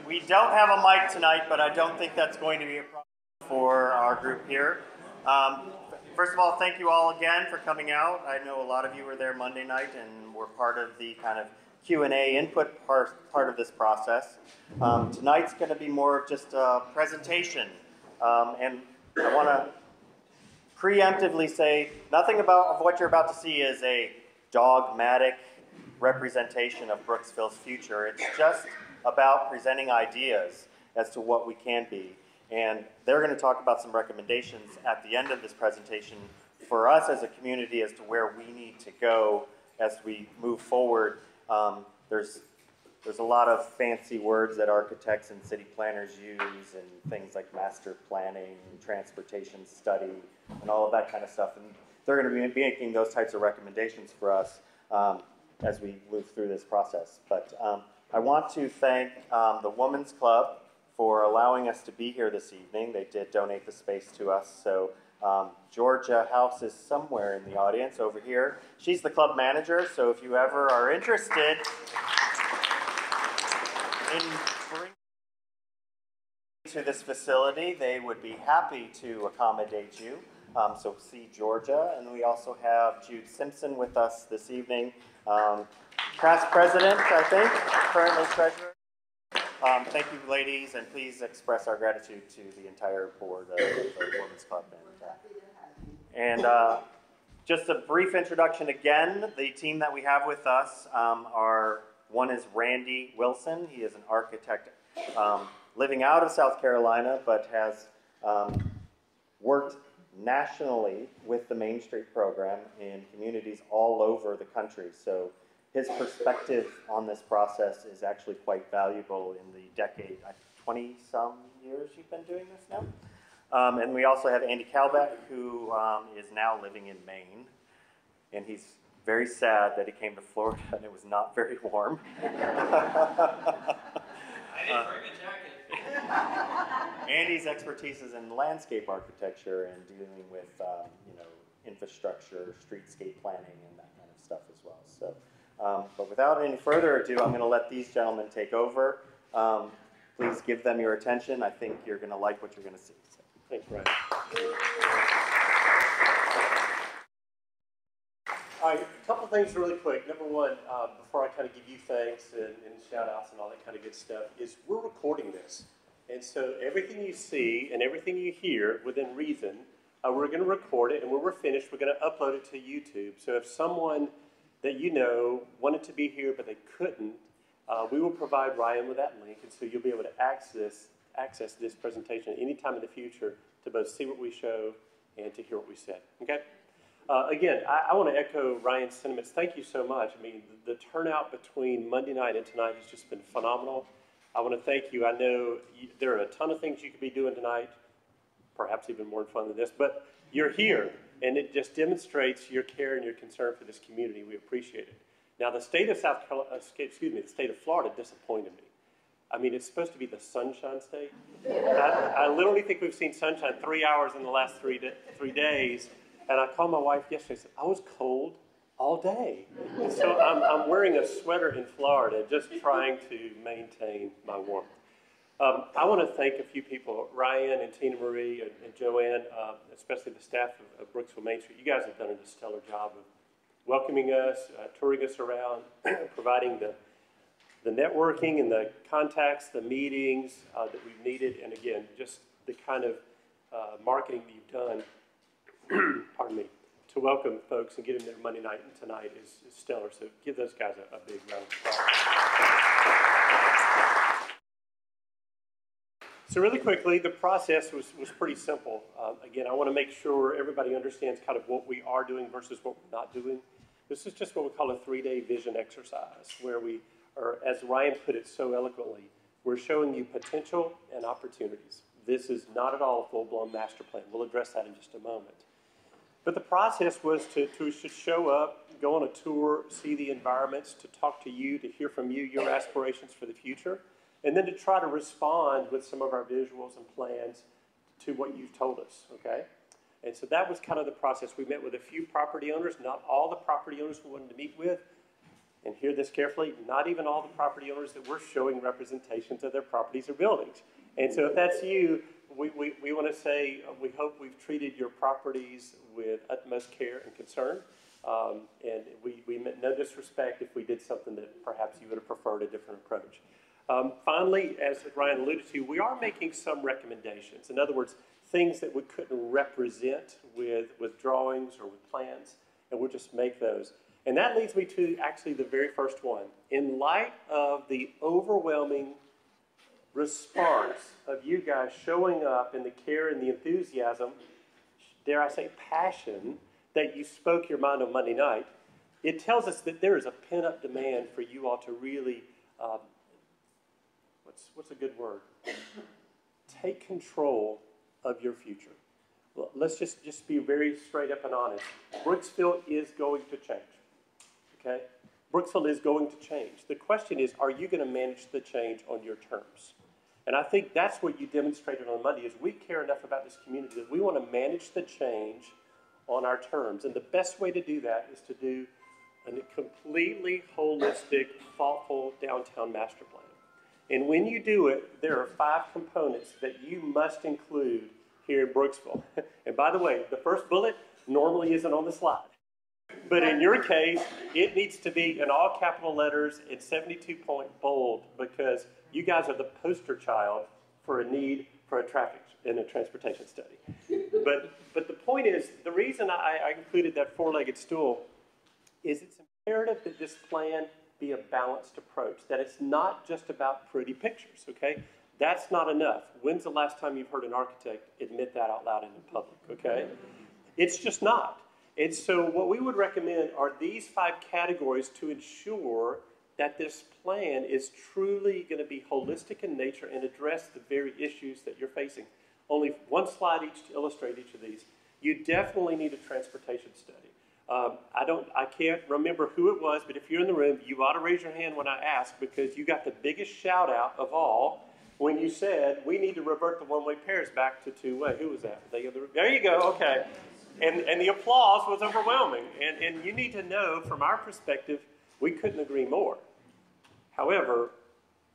We don't have a mic tonight, but I don't think that's going to be a problem for our group here. First of all, thank you all again for coming out. I know a lot of you were there Monday night and were part of the kind of Q&A input part of this process. Tonight's going to be more of just a presentation. And I want to preemptively say nothing of what you're about to see is a dogmatic representation of Brooksville's future. It's just about presenting ideas as to what we can be. And they're going to talk about some recommendations at the end of this presentation for us as a community as to where we need to go as we move forward. There's a lot of fancy words that architects and city planners use, and things like master planning, transportation study, and all of that kind of stuff. And they're going to be making those types of recommendations for us as we move through this process. But I want to thank the Women's Club for allowing us to be here this evening. They did donate the space to us. So Georgia House is somewhere in the audience over here. She's the club manager, so if you ever are interested in bringing to this facility, they would be happy to accommodate you. So see Georgia, and we also have Jude Simpson with us this evening. Past president, I think, currently treasurer. Thank you, ladies, and please express our gratitude to the entire board of the Women's Club. And just a brief introduction again. The team that we have with us one is Randy Wilson. He is an architect living out of South Carolina, but has worked nationally with the Main Street program in communities all over the country. So his perspective on this process is actually quite valuable in the decade, 20-some years you've been doing this now. And we also have Andy Kalback, who is now living in Maine. And he's very sad that he came to Florida and it was not very warm. I didn't bring a jacket. Andy's expertise is in landscape architecture and dealing with infrastructure, streetscape planning, and that kind of stuff as well. So. But without any further ado, I'm going to let these gentlemen take over. Please give them your attention. I think you're going to like what you're going to see. So, thanks, Brian. All right, a couple things really quick. Number one, before I kind of give you thanks and shout outs and all that kind of good stuff, is we're recording this. And so everything you see and everything you hear within reason, we're going to record it, and when we're finished, we're going to upload it to YouTube. So if someone that you know wanted to be here but they couldn't, we will provide Ryan with that link, and so you'll be able to access this presentation at any time in the future to both see what we show and to hear what we said. Okay? Again, I want to echo Ryan's sentiments. Thank you so much. I mean, the turnout between Monday night and tonight has just been phenomenal. I want to thank you. I know there are a ton of things you could be doing tonight, perhaps even more fun than this, but you're here. And it just demonstrates your care and your concern for this community. We appreciate it. Now, the state of the state of Florida disappointed me. I mean, it's supposed to be the sunshine state. I literally think we've seen sunshine 3 hours in the last 3 days. And I called my wife yesterday and said, I was cold all day. And so I'm wearing a sweater in Florida, just trying to maintain my warmth. I want to thank a few people, Ryan and Tina Marie and Joanne, especially the staff of Brooksville Main Street. You guys have done a stellar job of welcoming us, touring us around, providing the networking and the contacts, the meetings that we've needed, and again, just the kind of marketing that you've done, pardon me, to welcome folks and get them there Monday night and tonight is stellar. So give those guys a big round of applause. So really quickly, the process was pretty simple. Again, I want to make sure everybody understands kind of what we are doing versus what we're not doing. This is just what we call a 3-day vision exercise, where we are, as Ryan put it so eloquently, we're showing you potential and opportunities. This is not at all a full-blown master plan. We'll address that in just a moment. But the process was to show up, go on a tour, see the environments, to talk to you, to hear from you, your aspirations for the future, and then to try to respond with some of our visuals and plans to what you've told us, okay? And so that was kind of the process. We met with a few property owners, not all the property owners we wanted to meet with, and hear this carefully, not even all the property owners that we're showing representations of their properties or buildings. And so if that's you, we want to say we hope we've treated your properties with utmost care and concern. And we meant no disrespect if we did something that perhaps you would have preferred a different approach. Finally, as Ryan alluded to, we are making some recommendations. In other words, things that we couldn't represent with drawings or with plans, and we'll just make those. And that leads me to actually the very first one. In light of the overwhelming response of you guys showing up and the care and the enthusiasm, dare I say passion, that you spoke your mind on Monday night, it tells us that there is a pent-up demand for you all to really, what's a good word? Take control of your future. Well, let's just be very straight up and honest. Brooksville is going to change, okay? Brooksville is going to change. The question is, are you going to manage the change on your terms? And I think that's what you demonstrated on Monday, is we care enough about this community that we want to manage the change on our terms. And the best way to do that is to do a completely holistic, thoughtful downtown master plan. And when you do it, there are 5 components that you must include here in Brooksville. And by the way, the first bullet normally isn't on the slide. But in your case, it needs to be in all capital letters and 72-point bold, because you guys are the poster child for a need for a traffic and a transportation study. But the point is, the reason I included that 4-legged stool is it's imperative that this plan be a balanced approach, that it's not just about pretty pictures, okay? That's not enough. When's the last time you've heard an architect admit that out loud in the public, okay? It's just not. And so what we would recommend are these 5 categories to ensure that this plan is truly going to be holistic in nature and address the very issues that you're facing. Only one slide each to illustrate each of these. You definitely need a transportation study. I can't remember who it was, but if you're in the room, you ought to raise your hand when I ask, because you got the biggest shout out of all when you said we need to revert the one-way pairs back to two-way. Who was that? There you go. Okay. And the applause was overwhelming. And you need to know, from our perspective, we couldn't agree more. However,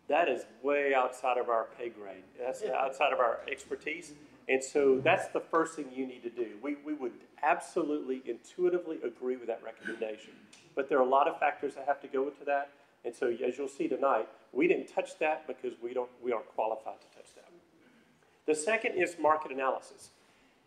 that is way outside of our pay grade. That's outside of our expertise. And so that's the first thing you need to do. We would absolutely intuitively agree with that recommendation. But there are a lot of factors that have to go into that. And so as you'll see tonight, we didn't touch that because we aren't qualified to touch that. The second is market analysis.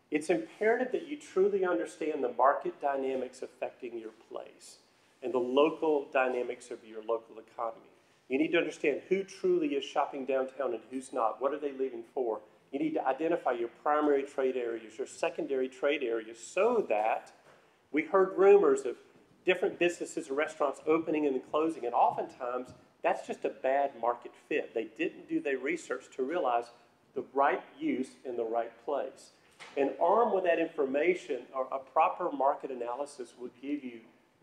It's imperative that you truly understand the market dynamics affecting your place and the local dynamics of your local economy. You need to understand who truly is shopping downtown and who's not. What are they leaving for? You need to identify your primary trade areas, your secondary trade areas, so that we heard rumors of different businesses and restaurants opening and closing, and oftentimes that's just a bad market fit. They didn't do their research to realize the right use in the right place. And armed with that information, a proper market analysis will give you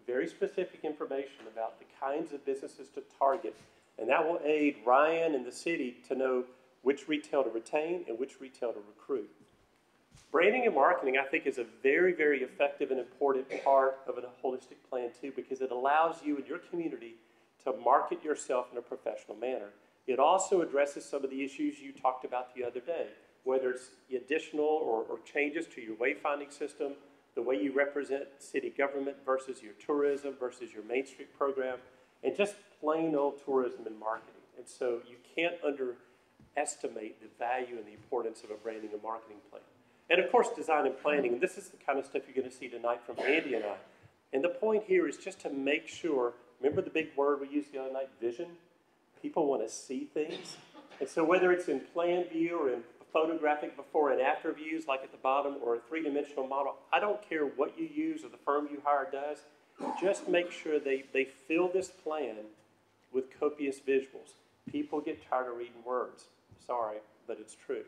very specific information about the kinds of businesses to target. And that will aid Ryan and the city to know which retail to retain and which retail to recruit. Branding and marketing, I think, is a very, very effective and important part of a holistic plan, too, because it allows you and your community to market yourself in a professional manner. It also addresses some of the issues you talked about the other day, whether it's additional or changes to your wayfinding system, the way you represent city government versus your tourism versus your Main Street program, and just plain old tourism and marketing. And so you can't underestimate the value and the importance of a branding and marketing plan. And of course, design and planning. And this is the kind of stuff you're going to see tonight from Andy and I. And the point here is just to make sure, remember the big word we used the other night, vision? People want to see things. And so whether it's in plan view or in photographic before and after views like at the bottom, or a 3-dimensional model, I don't care what you use or the firm you hire does, just make sure they fill this plan with copious visuals. People get tired of reading words. Sorry, but it's true.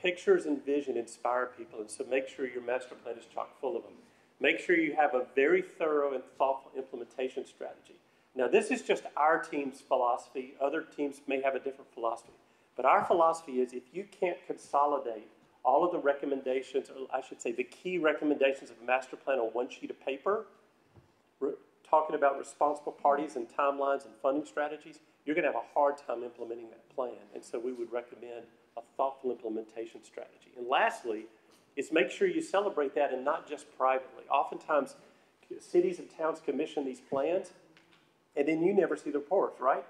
Pictures and vision inspire people, and so make sure your master plan is chock full of them. Make sure you have a very thorough and thoughtful implementation strategy. Now, this is just our team's philosophy. Other teams may have a different philosophy. But our philosophy is, if you can't consolidate all of the recommendations, or I should say the key recommendations of a master plan on one sheet of paper, talking about responsible parties and timelines and funding strategies, you're going to have a hard time implementing that plan. And so we would recommend a thoughtful implementation strategy. And lastly, is make sure you celebrate that and not just privately. Oftentimes, cities and towns commission these plans, and then you never see the reports, right?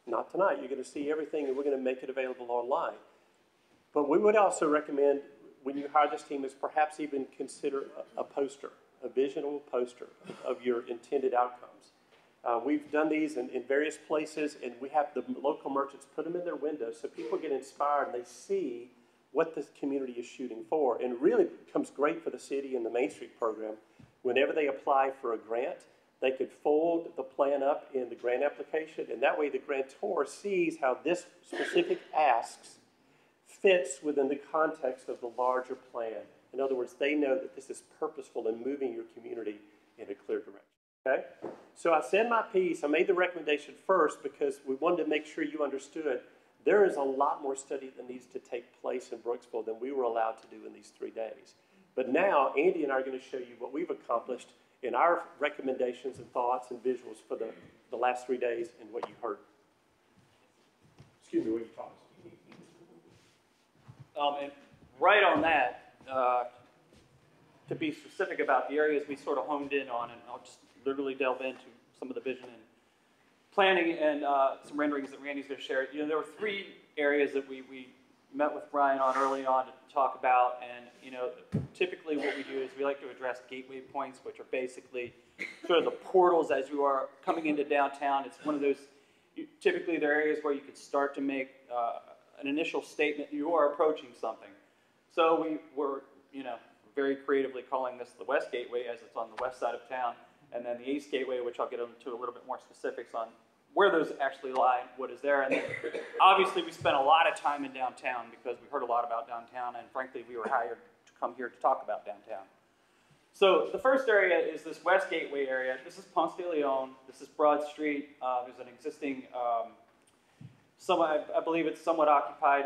Not tonight. You're going to see everything, and we're going to make it available online. But we would also recommend, when you hire this team, is perhaps even consider a poster, a visual poster of your intended outcomes. We've done these in various places, and we have the local merchants put them in their windows so people get inspired and they see what this community is shooting for. And it really becomes great for the city and the Main Street program. Whenever they apply for a grant, they could fold the plan up in the grant application, and that way the grantor sees how this specific asks fits within the context of the larger plan. In other words, they know that this is purposeful in moving your community in a clear direction. Okay? So I said my piece. I made the recommendation first because we wanted to make sure you understood there is a lot more study that needs to take place in Brooksville than we were allowed to do in these 3 days. But now, Andy and I are going to show you what we've accomplished in our recommendations and thoughts and visuals for the last 3 days and what you heard. Excuse me, what you taught us. And right on that, to be specific about the areas we sort of honed in on, and I'll just literally delve into some of the vision and planning and some renderings that Randy's going to share. You know, there were 3 areas that we met with Brian on early on to talk about, and you know, typically what we do is we like to address gateway points, which are basically sort of the portals as you are coming into downtown. It's one of those, typically there are areas where you could start to make an initial statement, you are approaching something. So we were, you know, very creatively calling this the West Gateway, as it's on the west side of town, and then the East Gateway, which I'll get into a little bit more specifics on where those actually lie, what is there. And then, obviously we spent a lot of time in downtown because we heard a lot about downtown, and frankly we were hired to come here to talk about downtown. So the first area is this West Gateway area. This is Ponce de Leon, this is Broad Street. There's an existing, I believe it's somewhat occupied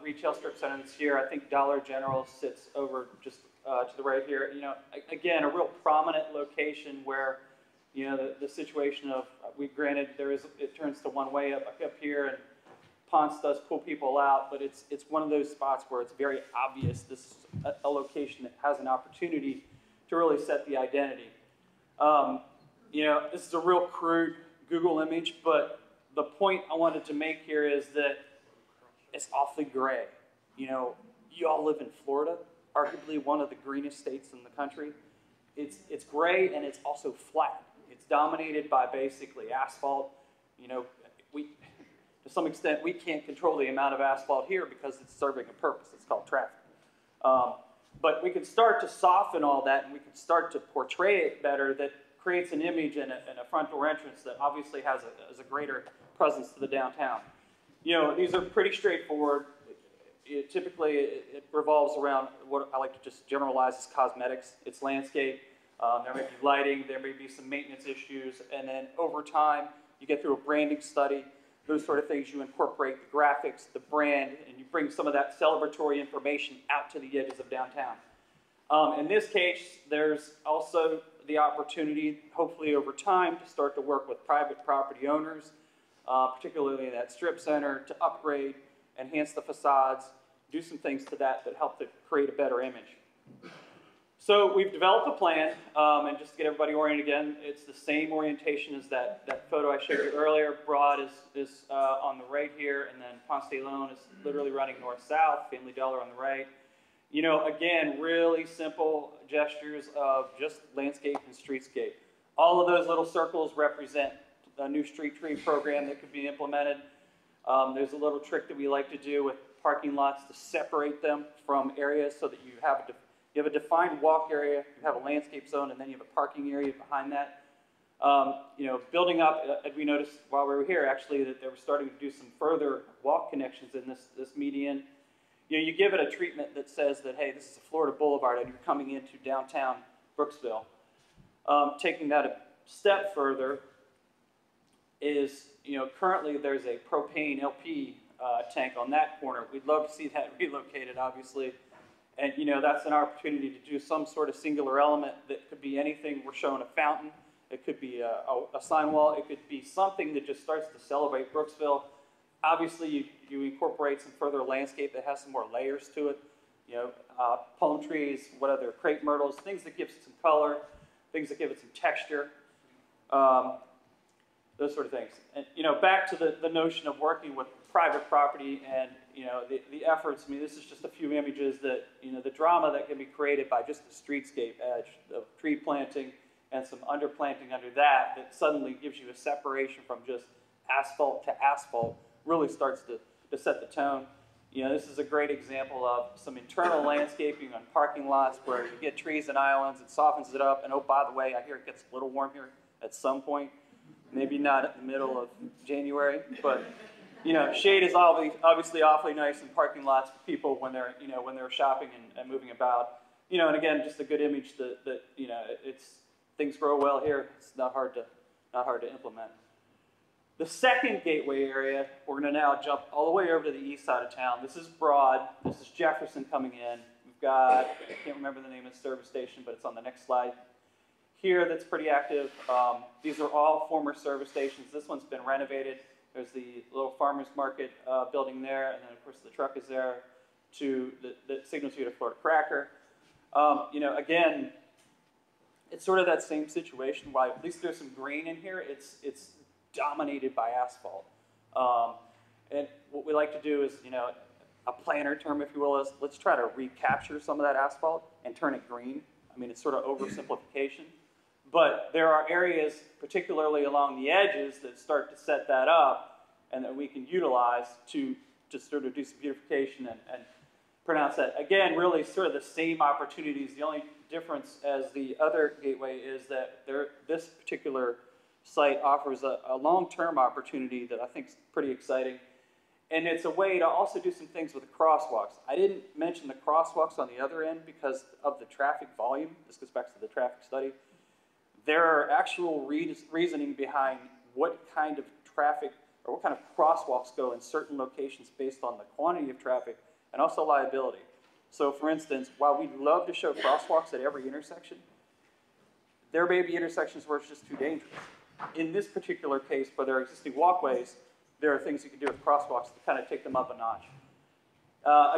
retail strip center that's here. I think Dollar General sits over just to the right here. You know, again, a real prominent location where, you know, the situation of, granted, it turns to one way up here, and Ponce does pull people out, but it's one of those spots where it's very obvious this is a location that has an opportunity to really set the identity. You know, this is a real crude Google image, but the point I wanted to make here is that it's awfully gray. You know, you all live in Florida, arguably one of the greenest states in the country. It's gray, and it's also flat. It's dominated by basically asphalt. You know, to some extent, we can't control the amount of asphalt here because it's serving a purpose. It's called traffic. But we can start to soften all that, and we can start to portray it better that creates an image and a front door entrance that obviously has a greater presence to the downtown. You know, these are pretty straightforward. Typically, it revolves around what I like to just generalize as cosmetics. It's landscape. There may be lighting. There may be some maintenance issues. And then over time, you get through a branding study, those sort of things. You incorporate the graphics, the brand, and you bring some of that celebratory information out to the edges of downtown. In this case, there's also the opportunity, hopefully over time, to start to work with private property owners, particularly in that strip center, to upgrade, enhance the facades, do some things to that help to create a better image. So we've developed a plan, and just to get everybody oriented again, it's the same orientation as that photo I showed you earlier. Broad is on the right here, and then Ponce de Leon is literally running north-south, Family Dollar on the right. You know, again, really simple gestures of just landscape and streetscape. All of those little circles represent a new street tree program that could be implemented. There's a little trick that we like to do with parking lots to separate them from areas so that you have a defined walk area, you have a landscape zone, and then you have a parking area behind that. You know, building up, we noticed while we were here actually that they were starting to do some further walk connections in this median. You know, you give it a treatment that says that, hey, this is a Florida Boulevard and you're coming into downtown Brooksville. Taking that a step further is, you know, currently there's a propane LP tank on that corner. We'd love to see that relocated, obviously. And, you know, that's an opportunity to do some sort of singular element that could be anything. We're showing a fountain. It could be a sign wall. It could be something that just starts to celebrate Brooksville. Obviously, you incorporate some further landscape that has some more layers to it. You know, palm trees, what other crepe myrtles, things that give it some color, things that give it some texture, those sort of things. And, you know, back to the notion of working with private property and, you know, the efforts. I mean, this is just a few images that, you know, the drama that can be created by just the streetscape edge of tree planting and some underplanting under that suddenly gives you a separation from just asphalt to asphalt, really starts to set the tone. You know, this is a great example of some internal landscaping on parking lots where you get trees and islands, it softens it up, and oh, by the way, I hear it gets a little warm here at some point. Maybe not at the middle of January, but, you know, shade is obviously awfully nice in parking lots for people when they're, you know, when they're shopping and moving about. You know, and again, just a good image that you know, things grow well here. It's not hard to implement. The second gateway area, we're going to now jump all the way over to the east side of town. This is Broad. This is Jefferson coming in. We've got, I can't remember the name of the service station, but it's on the next slide. Here, that's pretty active. These are all former service stations. This one's been renovated. There's the little farmer's market building there, and then of course the truck is there to that signals you to Florida Cracker. You know, again, it's sort of that same situation. While at least there's some green in here, it's dominated by asphalt. And what we like to do is, you know, a planner term, if you will, is let's try to recapture some of that asphalt and turn it green. I mean, it's sort of oversimplification. But there are areas, particularly along the edges, that start to set that up and that we can utilize to just sort of do some beautification and pronounce that. Again, really sort of the same opportunities. The only difference as the other gateway is that this particular site offers a long-term opportunity that I think is pretty exciting. And it's a way to also do some things with the crosswalks. I didn't mention the crosswalks on the other end because of the traffic volume. This goes back to the traffic study. There are actual reasoning behind what kind of traffic or what kind of crosswalks go in certain locations based on the quantity of traffic and also liability. So for instance, while we'd love to show crosswalks at every intersection, there may be intersections where it's just too dangerous. In this particular case, where there are existing walkways, there are things you can do with crosswalks to kind of take them up a notch.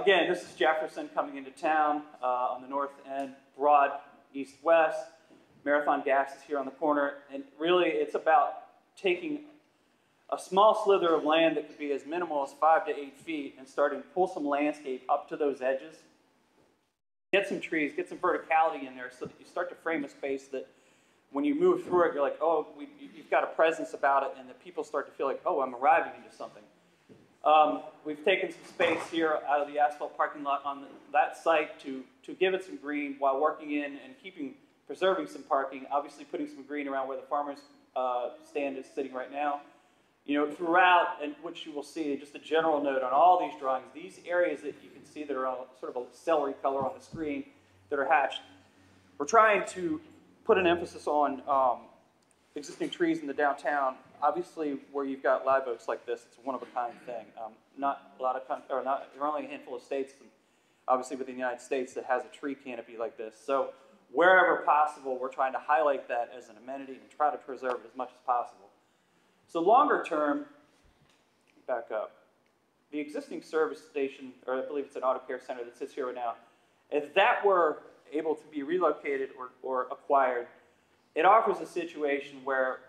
Again, this is Jefferson coming into town on the north end, Broad, east-west. Marathon Gas is here on the corner. And really, it's about taking a small slither of land that could be as minimal as 5 to 8 feet and starting to pull some landscape up to those edges. Get some trees, get some verticality in there so that you start to frame a space that when you move through it, you're like, oh, you've got a presence about it, and that people start to feel like, oh, I'm arriving into something. We've taken some space here out of the asphalt parking lot on that site to give it some green while working in and preserving some parking, obviously putting some green around where the farmer's stand is sitting right now. You know, throughout, and which you will see, just a general note on all these drawings, these areas that you can see that are sort of a celery color on the screen that are hatched, we're trying to put an emphasis on existing trees in the downtown. Obviously, where you've got live oaks like this, it's a one-of-a-kind thing. Not a lot of, there are only a handful of states, obviously within the United States, that has a tree canopy like this. So wherever possible, we're trying to highlight that as an amenity and try to preserve it as much as possible. So longer term, back up, the existing service station, or I believe it's an auto care center that sits here right now, if that were able to be relocated or acquired, it offers a situation where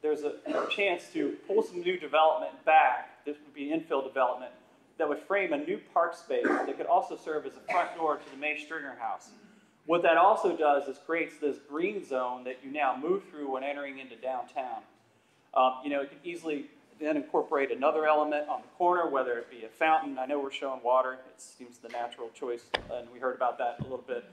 there's a chance to pull some new development back. This would be infill development that would frame a new park space that could also serve as a front door to the May Stringer House. What that also does is creates this green zone that you now move through when entering into downtown. You know, it could easily then incorporate another element on the corner, whether it be a fountain. I know we're showing water. It seems the natural choice, and we heard about that a little bit,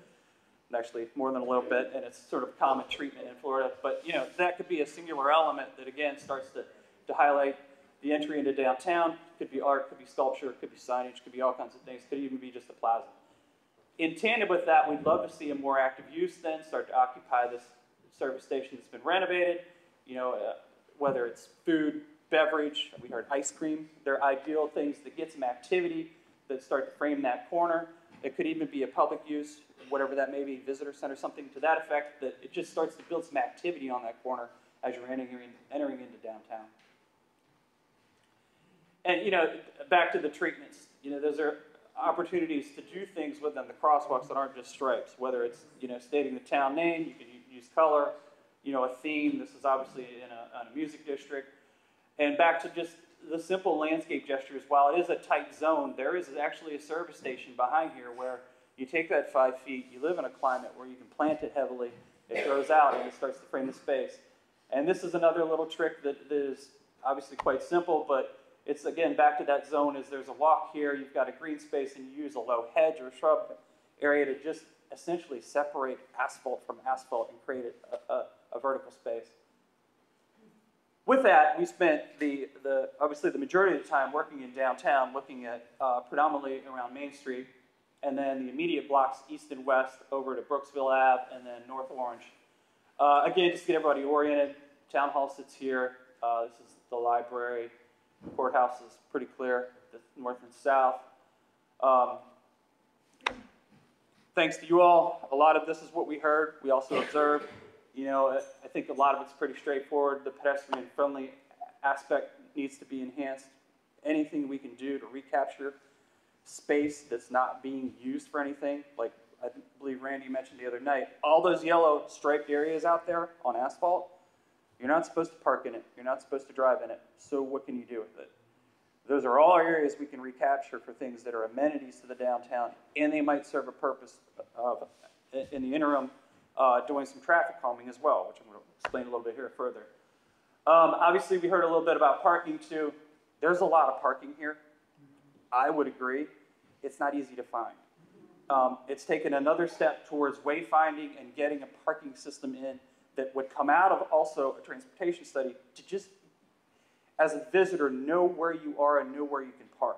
actually more than a little bit, and it's sort of common treatment in Florida. But, you know, that could be a singular element that, again, starts to highlight the entry into downtown. Could be art, could be sculpture, could be signage, could be all kinds of things, could even be just a plaza. In tandem with that, we'd love to see a more active use then start to occupy this service station that's been renovated. You know, whether it's food, beverage, we heard ice cream. They're ideal things that get some activity that start to frame that corner. It could even be a public use, whatever that may be, visitor center, something to that effect, that it just starts to build some activity on that corner as you're entering into downtown. And, you know, back to the treatments, you know, those are opportunities to do things within the crosswalks that aren't just stripes, whether it's, you know, stating the town name, you can use color, you know, a theme. This is obviously in a music district. And back to just the simple landscape gestures, while it is a tight zone, there is actually a service station behind here where you take that 5 feet, you live in a climate where you can plant it heavily, it grows out and it starts to frame the space. And this is another little trick that is obviously quite simple, but it's, again, back to that zone. Is there's a walk here, you've got a green space, and you use a low hedge or shrub area to just essentially separate asphalt from asphalt and create a vertical space. With that, we spent obviously the majority of the time working in downtown, looking at predominantly around Main Street, and then the immediate blocks east and west over to Brooksville Ave, and then North Orange. Again, just to get everybody oriented, Town Hall sits here. This is the library. Courthouse is pretty clear, the north and south. Thanks to you all, a lot of this is what we heard. We also observed. You know, I think a lot of it's pretty straightforward. The pedestrian-friendly aspect needs to be enhanced. Anything we can do to recapture space that's not being used for anything, like I believe Randy mentioned the other night, all those yellow striped areas out there on asphalt, you're not supposed to park in it. You're not supposed to drive in it. So what can you do with it? Those are all areas we can recapture for things that are amenities to the downtown, and they might serve a purpose of, in the interim, doing some traffic calming as well, which I'm going to explain a little bit here further. Obviously, we heard a little bit about parking too. There's a lot of parking here. I would agree. It's not easy to find. It's taken another step towards wayfinding and getting a parking system in that would come out of also a transportation study to just, as a visitor, know where you are and know where you can park.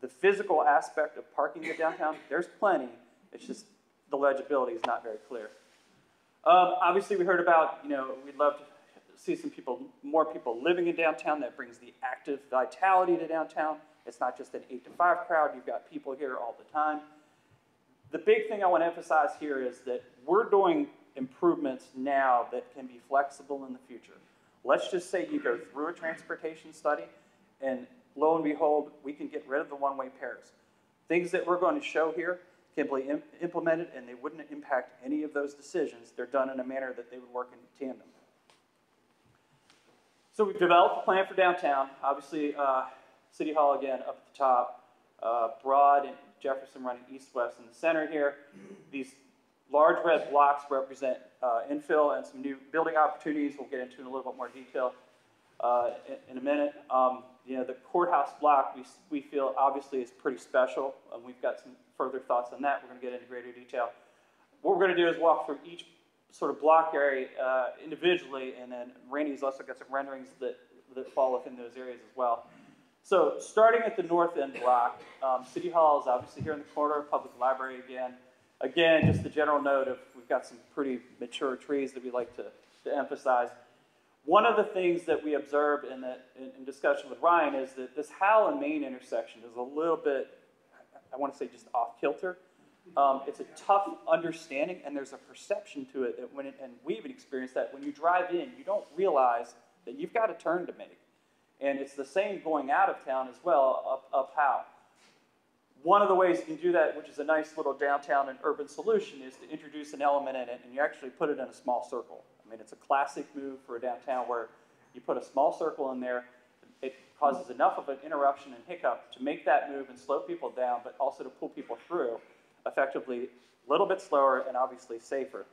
The physical aspect of parking in the downtown, there's plenty. It's just the legibility is not very clear. Obviously, we heard about, you know, we'd love to see more people living in downtown. That brings the active vitality to downtown. It's not just an 8 to 5 crowd. You've got people here all the time. The big thing I want to emphasize here is that we're doing improvements now that can be flexible in the future. Let's just say you go through a transportation study, and lo and behold, we can get rid of the one-way pairs. Things that we're going to show here can be implemented, and they wouldn't impact any of those decisions. They're done in a manner that they would work in tandem. So we've developed a plan for downtown. Obviously, City Hall again up at the top, Broad and Jefferson running east-west in the center here. These large red blocks represent infill and some new building opportunities we'll get into in a little bit more detail in a minute. You know, the courthouse block we feel obviously is pretty special, and we've got some further thoughts on that. We're going to get into greater detail. What we're going to do is walk through each sort of block area individually, and then Randy's also got some renderings that fall within those areas as well. So starting at the north end block, City Hall is obviously here in the corner, Public Library again. Again, just the general note of we've got some pretty mature trees that we like to emphasize. One of the things that we observed in discussion with Ryan is that this Howell and Main intersection is a little bit, I want to say, just off kilter. It's a tough understanding, and there's a perception to it that and we even experienced that when you drive in, you don't realize that you've got a turn to make. And it's the same going out of town as well, up Howell. One of the ways you can do that, which is a nice little downtown and urban solution, is to introduce an element in it, and you actually put it in a small circle. I mean, it's a classic move for a downtown where you put a small circle in there. It causes enough of an interruption and hiccup to make that move and slow people down, but also to pull people through effectively a little bit slower and obviously safer.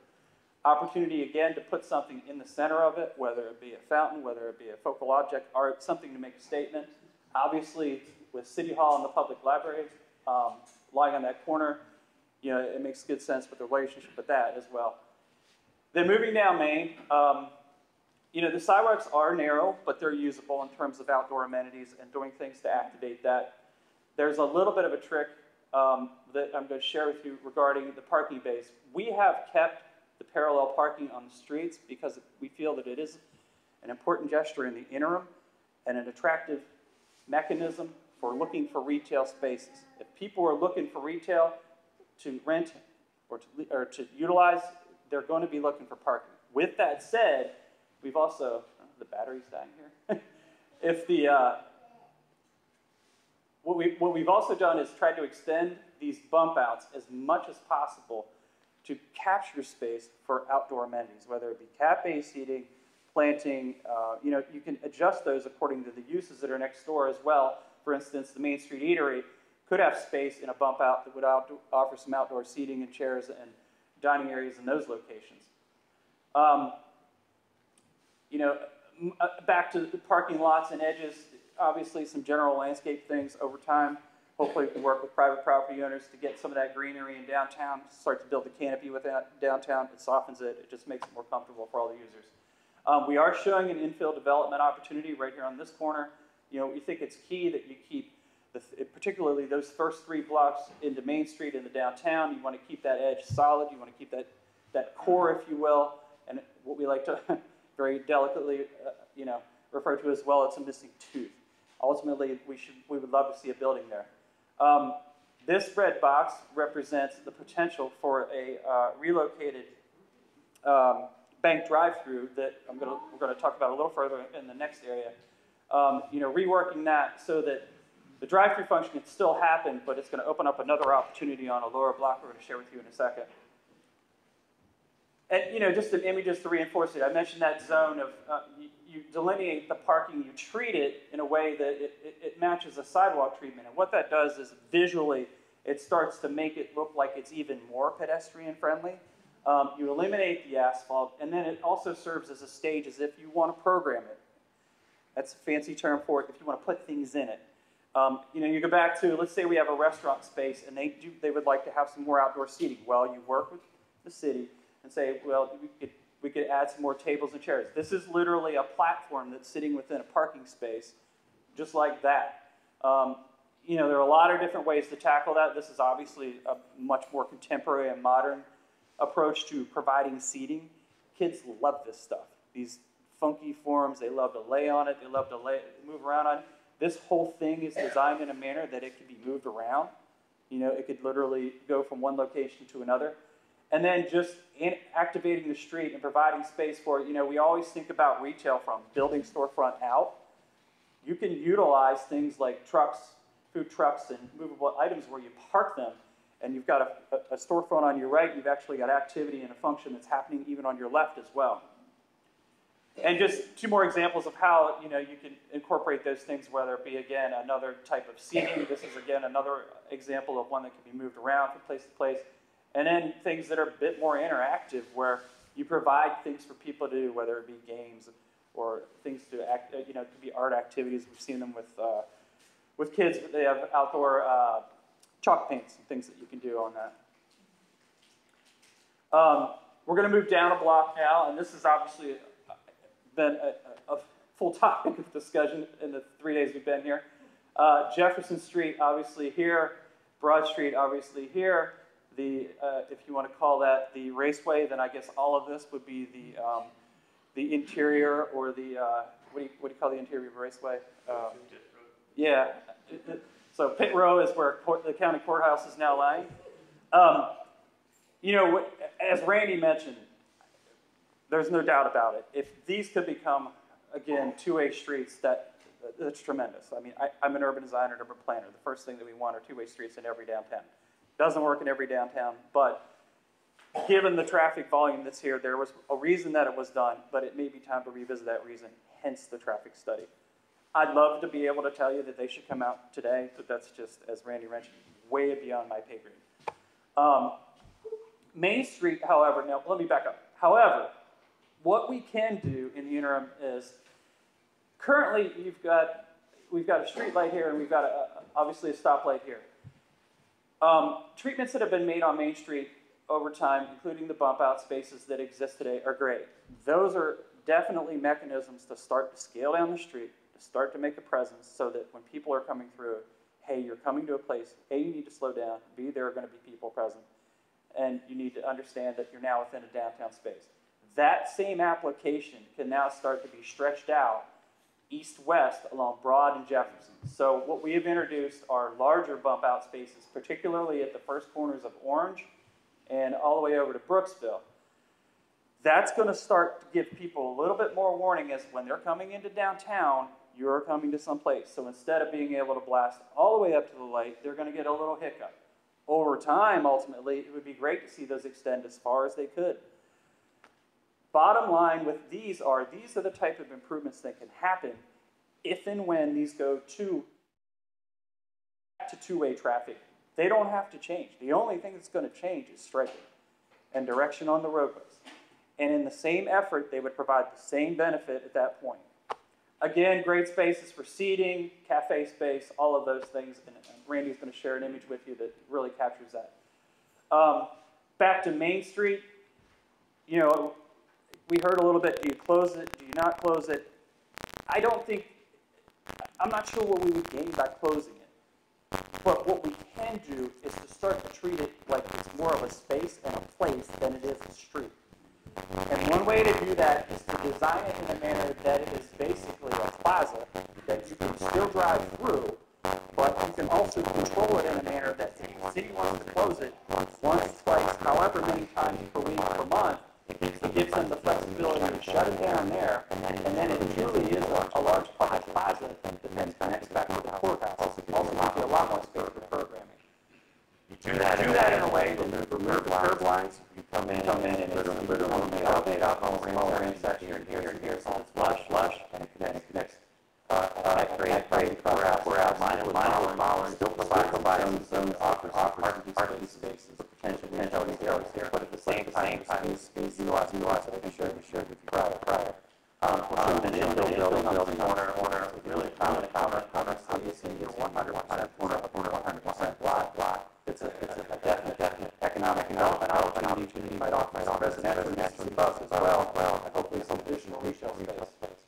Opportunity, again, to put something in the center of it, whether it be a fountain, whether it be a focal object, or something to make a statement. Obviously, with City Hall and the Public Library lying on that corner, you know, it makes good sense with the relationship with that as well. Then moving down Main, you know, the sidewalks are narrow, but they're usable in terms of outdoor amenities and doing things to activate that. There's a little bit of a trick that I'm going to share with you regarding the parking base. We have kept the parallel parking on the streets because we feel that it is an important gesture in the interim and an attractive mechanism for looking for retail spaces. If people are looking for retail to rent or to utilize, they're going to be looking for parking. With that said, we've also, the battery's dying here. If the, what we've also done is tried to extend these bump outs as much as possible to capture space for outdoor amenities, whether it be cat-A seating, planting, you know, you can adjust those according to the uses that are next door as well. For instance, the Main Street Eatery could have space in a bump out that would offer some outdoor seating and chairs and dining areas in those locations. You know, back to the parking lots and edges, obviously some general landscape things over time. Hopefully we can work with private property owners to get some of that greenery in downtown, start to build the canopy within downtown. It softens it. It just makes it more comfortable for all the users. We are showing an infill development opportunity right here on this corner. You know, we think it's key that you keep, particularly those first 3 blocks into Main Street in the downtown. You want to keep that edge solid. You want to keep that core, if you will, and what we like to very delicately, you know, refer to as well, it's a missing tooth. Ultimately, we would love to see a building there. This red box represents the potential for a relocated bank drive-through that we're going to talk about a little further in the next area. You know, reworking that so that the drive-through function can still happen, but it's going to open up another opportunity on a lower block we're going to share with you in a second. And, you know, just some images to reinforce it. I mentioned that zone of, you delineate the parking, you treat it in a way that it matches a sidewalk treatment. And what that does is visually, it starts to make it look like it's even more pedestrian friendly. You eliminate the asphalt, and then it also serves as a stage as if you want to program it. That's a fancy term for it, if you want to put things in it. You know, you go back to, let's say we have a restaurant space, and they would like to have some more outdoor seating. Well, you work with the city and say, well, we could add some more tables and chairs. This is literally a platform that's sitting within a parking space, just like that. You know, there are a lot of different ways to tackle that. This is obviously a much more contemporary and modern approach to providing seating. Kids love this stuff. These funky forms, they love to lay on it, they love to move around on it. This whole thing is designed in a manner that it can be moved around. You know, it could literally go from one location to another. And then just activating the street and providing space for it. You know, we always think about retail from building storefront out. You can utilize things like trucks, food trucks, and movable items where you park them, and you've got a storefront on your right. You've actually got activity and a function that's happening even on your left as well. And just 2 more examples of how, you know, you can incorporate those things, whether it be, again, another type of seating. This is, again, another example of one that can be moved around from place to place. And then things that are a bit more interactive, where you provide things for people to do, whether it be games or things to act, you know, it could be art activities. We've seen them with kids. They have outdoor chalk paints and things that you can do on that. We're going to move down a block now, and this has obviously been a full topic of discussion in the 3 days we've been here. Jefferson Street, obviously here. Broad Street, obviously here. If you want to call that the raceway, then I guess all of this would be the interior, or the what do you call the interior of a raceway? Yeah. So Pit Row is where the county courthouse is now lying. You know, as Randy mentioned, there's no doubt about it. If these could become, again, 2-way streets, that's tremendous. I mean, I'm an urban designer and urban planner. The first thing that we want are 2-way streets in every downtown. Doesn't work in every downtown, but given the traffic volume that's here, there was a reason that it was done, but it may be time to revisit that reason, hence the traffic study. I'd love to be able to tell you that they should come out today, but that's just, as Randy mentioned, way beyond my pay grade. Main Street, however, now let me back up. However, what we can do in the interim is, currently we've got a street light here, and we've got obviously a stoplight here. Treatments that have been made on Main Street over time, including the bump out spaces that exist today, are great. Those are definitely mechanisms to start to scale down the street, to start to make a presence, so that when people are coming through, hey, you're coming to a place, A, you need to slow down, B, there are going to be people present, and you need to understand that you're now within a downtown space. That same application can now start to be stretched out east-west along Broad and Jefferson. So what we have introduced are larger bump-out spaces, particularly at the first corners of Orange and all the way over to Brooksville. That's going to start to give people a little bit more warning as when they're coming into downtown, you're coming to some place. So instead of being able to blast all the way up to the light, they're going to get a little hiccup. Over time, ultimately, it would be great to see those extend as far as they could. Bottom line with these are the type of improvements that can happen if and when these go to two-way traffic. They don't have to change. The only thing that's going to change is striping and direction on the roadways. And in the same effort, they would provide the same benefit at that point. Again, great spaces for seating, cafe space, all of those things. And Randy's going to share an image with you that really captures that. Back to Main Street, you know, we heard a little bit, do you close it, do you not close it? I'm not sure what we would gain by closing it. But what we can do is to start to treat it like it's more of a space and a place than it is a street. And one way to do that is to design it in a manner that it is basically a plaza that you can still drive through, but you can also control it in a manner that if the city wants to close it once, twice, however many times per week, per month, it gives them the flexibility to shut it down there, and then it truly is a large public plaza that then connects back to the courthouse. Also gives you a lot more space for programming. You do that in a way that you remove the curb lines, you come in and it's literally made up on a small intersection here, so it's flush, and it connects great we're out line with Mahler, still provides some parking spaces, potential retailers here, but at the same time, space lots that we shared with you prior. An infill corner, really common, obviously you're 100% corner, block. It's a definite economic development opportunity might offer some residential as well, and hopefully some additional retail space.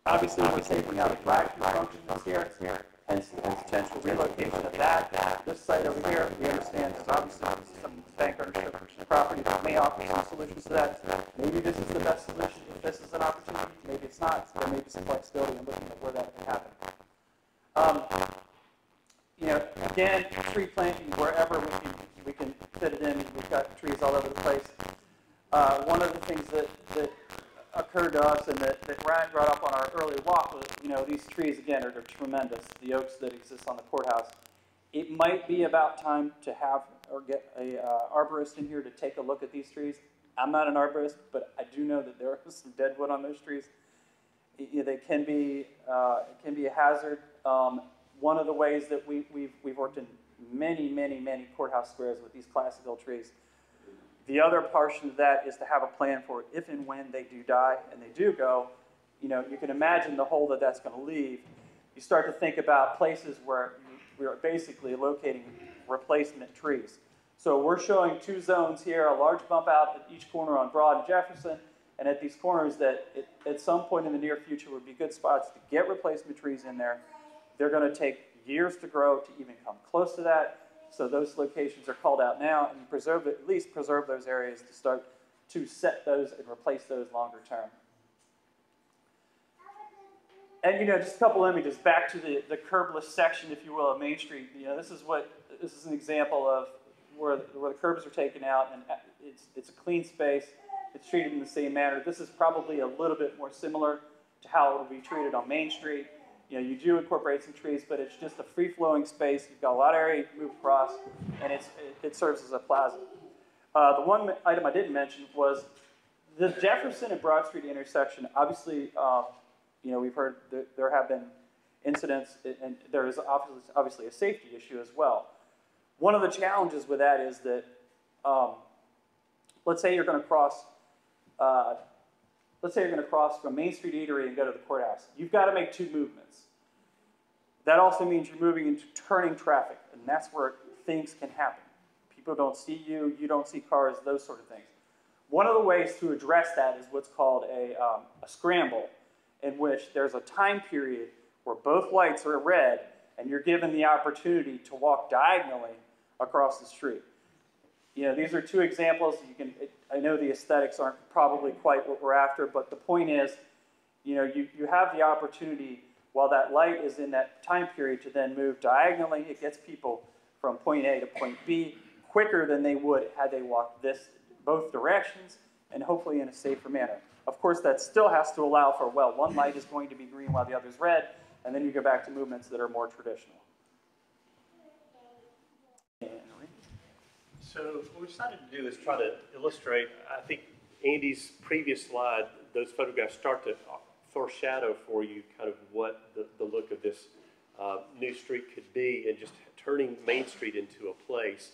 Obviously, we're taking out drive-through functions here, hence the potential relocation of that. This site over here, we understand there's obviously some bank ownership property that may offer some solutions to that. Maybe this is the best solution. If this is an opportunity, maybe it's not. There may be some flexibility in looking at where that can happen. You know, again, tree planting wherever we can fit it in. We've got trees all over the place. One of the things that occurred to us and that Ryan brought up on our early walk was, you know, these trees, again, are tremendous, the oaks that exist on the courthouse. It might be about time to have or get a arborist in here to take a look at these trees. I'm not an arborist, but I do know that there is some dead wood on those trees. They can be, it can be a hazard. One of the ways that we've worked in many courthouse squares with these classical trees. The other portion of that is to have a plan for if and when they do die and they do go. You know, you can imagine the hole that that's going to leave. You start to think about places where we are basically locating replacement trees. So we're showing two zones here, a large bump out at each corner on Broad and Jefferson, and at these corners that at some point in the near future would be good spots to get replacement trees in there. They're going to take years to grow to even come close to that. So those locations are called out now, and at least preserve those areas to start to set those and replace those longer term. And you know, just a couple images back to the curbless section, if you will, of Main Street. You know, this is an example of where the curbs are taken out, and it's a clean space. It's treated in the same manner. This is probably a little bit more similar to how it will be treated on Main Street. You know, you do incorporate some trees, but it's just a free-flowing space. You've got a lot of area to move across, and it serves as a plaza. The one item I didn't mention was the Jefferson and Broad Street intersection. Obviously, you know, we've heard that there have been incidents, and there is obviously a safety issue as well. One of the challenges with that is that, let's say you're going to cross. Let's say you're going to cross from Main Street Eatery and go to the courthouse. You've got to make two movements. That also means you're moving into turning traffic, and that's where things can happen. People don't see you, you don't see cars, those sort of things. One of the ways to address that is what's called a scramble, in which there's a time period where both lights are red, and you're given the opportunity to walk diagonally across the street. You know, these are two examples. I know the aesthetics aren't probably quite what we're after, but the point is, you know, you have the opportunity while that light is in that time period to then move diagonally. It gets people from point A to point B quicker than they would had they walked both directions and hopefully in a safer manner. Of course, that still has to allow for, well, one light is going to be green while the other is red, and then you go back to movements that are more traditional. So what we decided to do is try to illustrate, I think Andy's previous slide, those photographs start to foreshadow for you kind of what the look of this new street could be, and just turning Main Street into a place.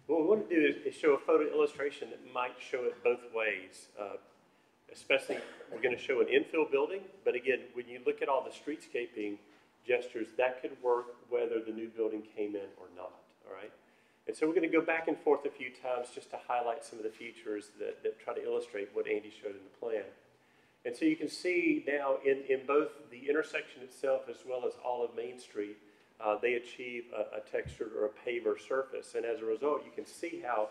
What we want to do is show a photo illustration that might show it both ways. Especially, we're going to show an infill building, but again, when you look at all the streetscaping gestures, that could work whether the new building came in or not, all right? And so we're going to go back and forth a few times just to highlight some of the features that try to illustrate what Andy showed in the plan. And so you can see now in both the intersection itself as well as all of Main Street, they achieve a textured or a paver surface. And as a result, you can see how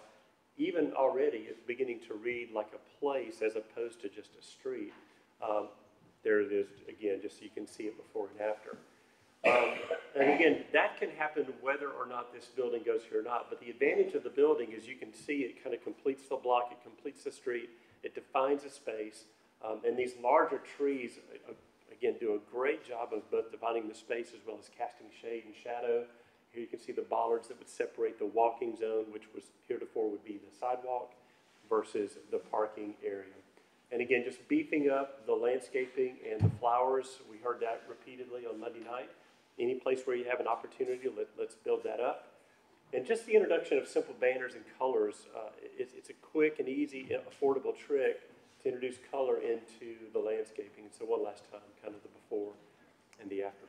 even already it's beginning to read like a place as opposed to just a street. There it is again, just so you can see it before and after. And again, that can happen whether or not this building goes here or not. But the advantage of the building is you can see it kind of completes the block, it completes the street, it defines a space. And these larger trees, again, do a great job of both dividing the space as well as casting shade and shadow. Here you can see the bollards that would separate the walking zone, which was heretofore would be the sidewalk, versus the parking area. And again, just beefing up the landscaping and the flowers. We heard that repeatedly on Monday night. Any place where you have an opportunity, let's build that up. And just the introduction of simple banners and colors, it's a quick and easy, affordable trick to introduce color into the landscaping. So one last time, kind of the before and the after.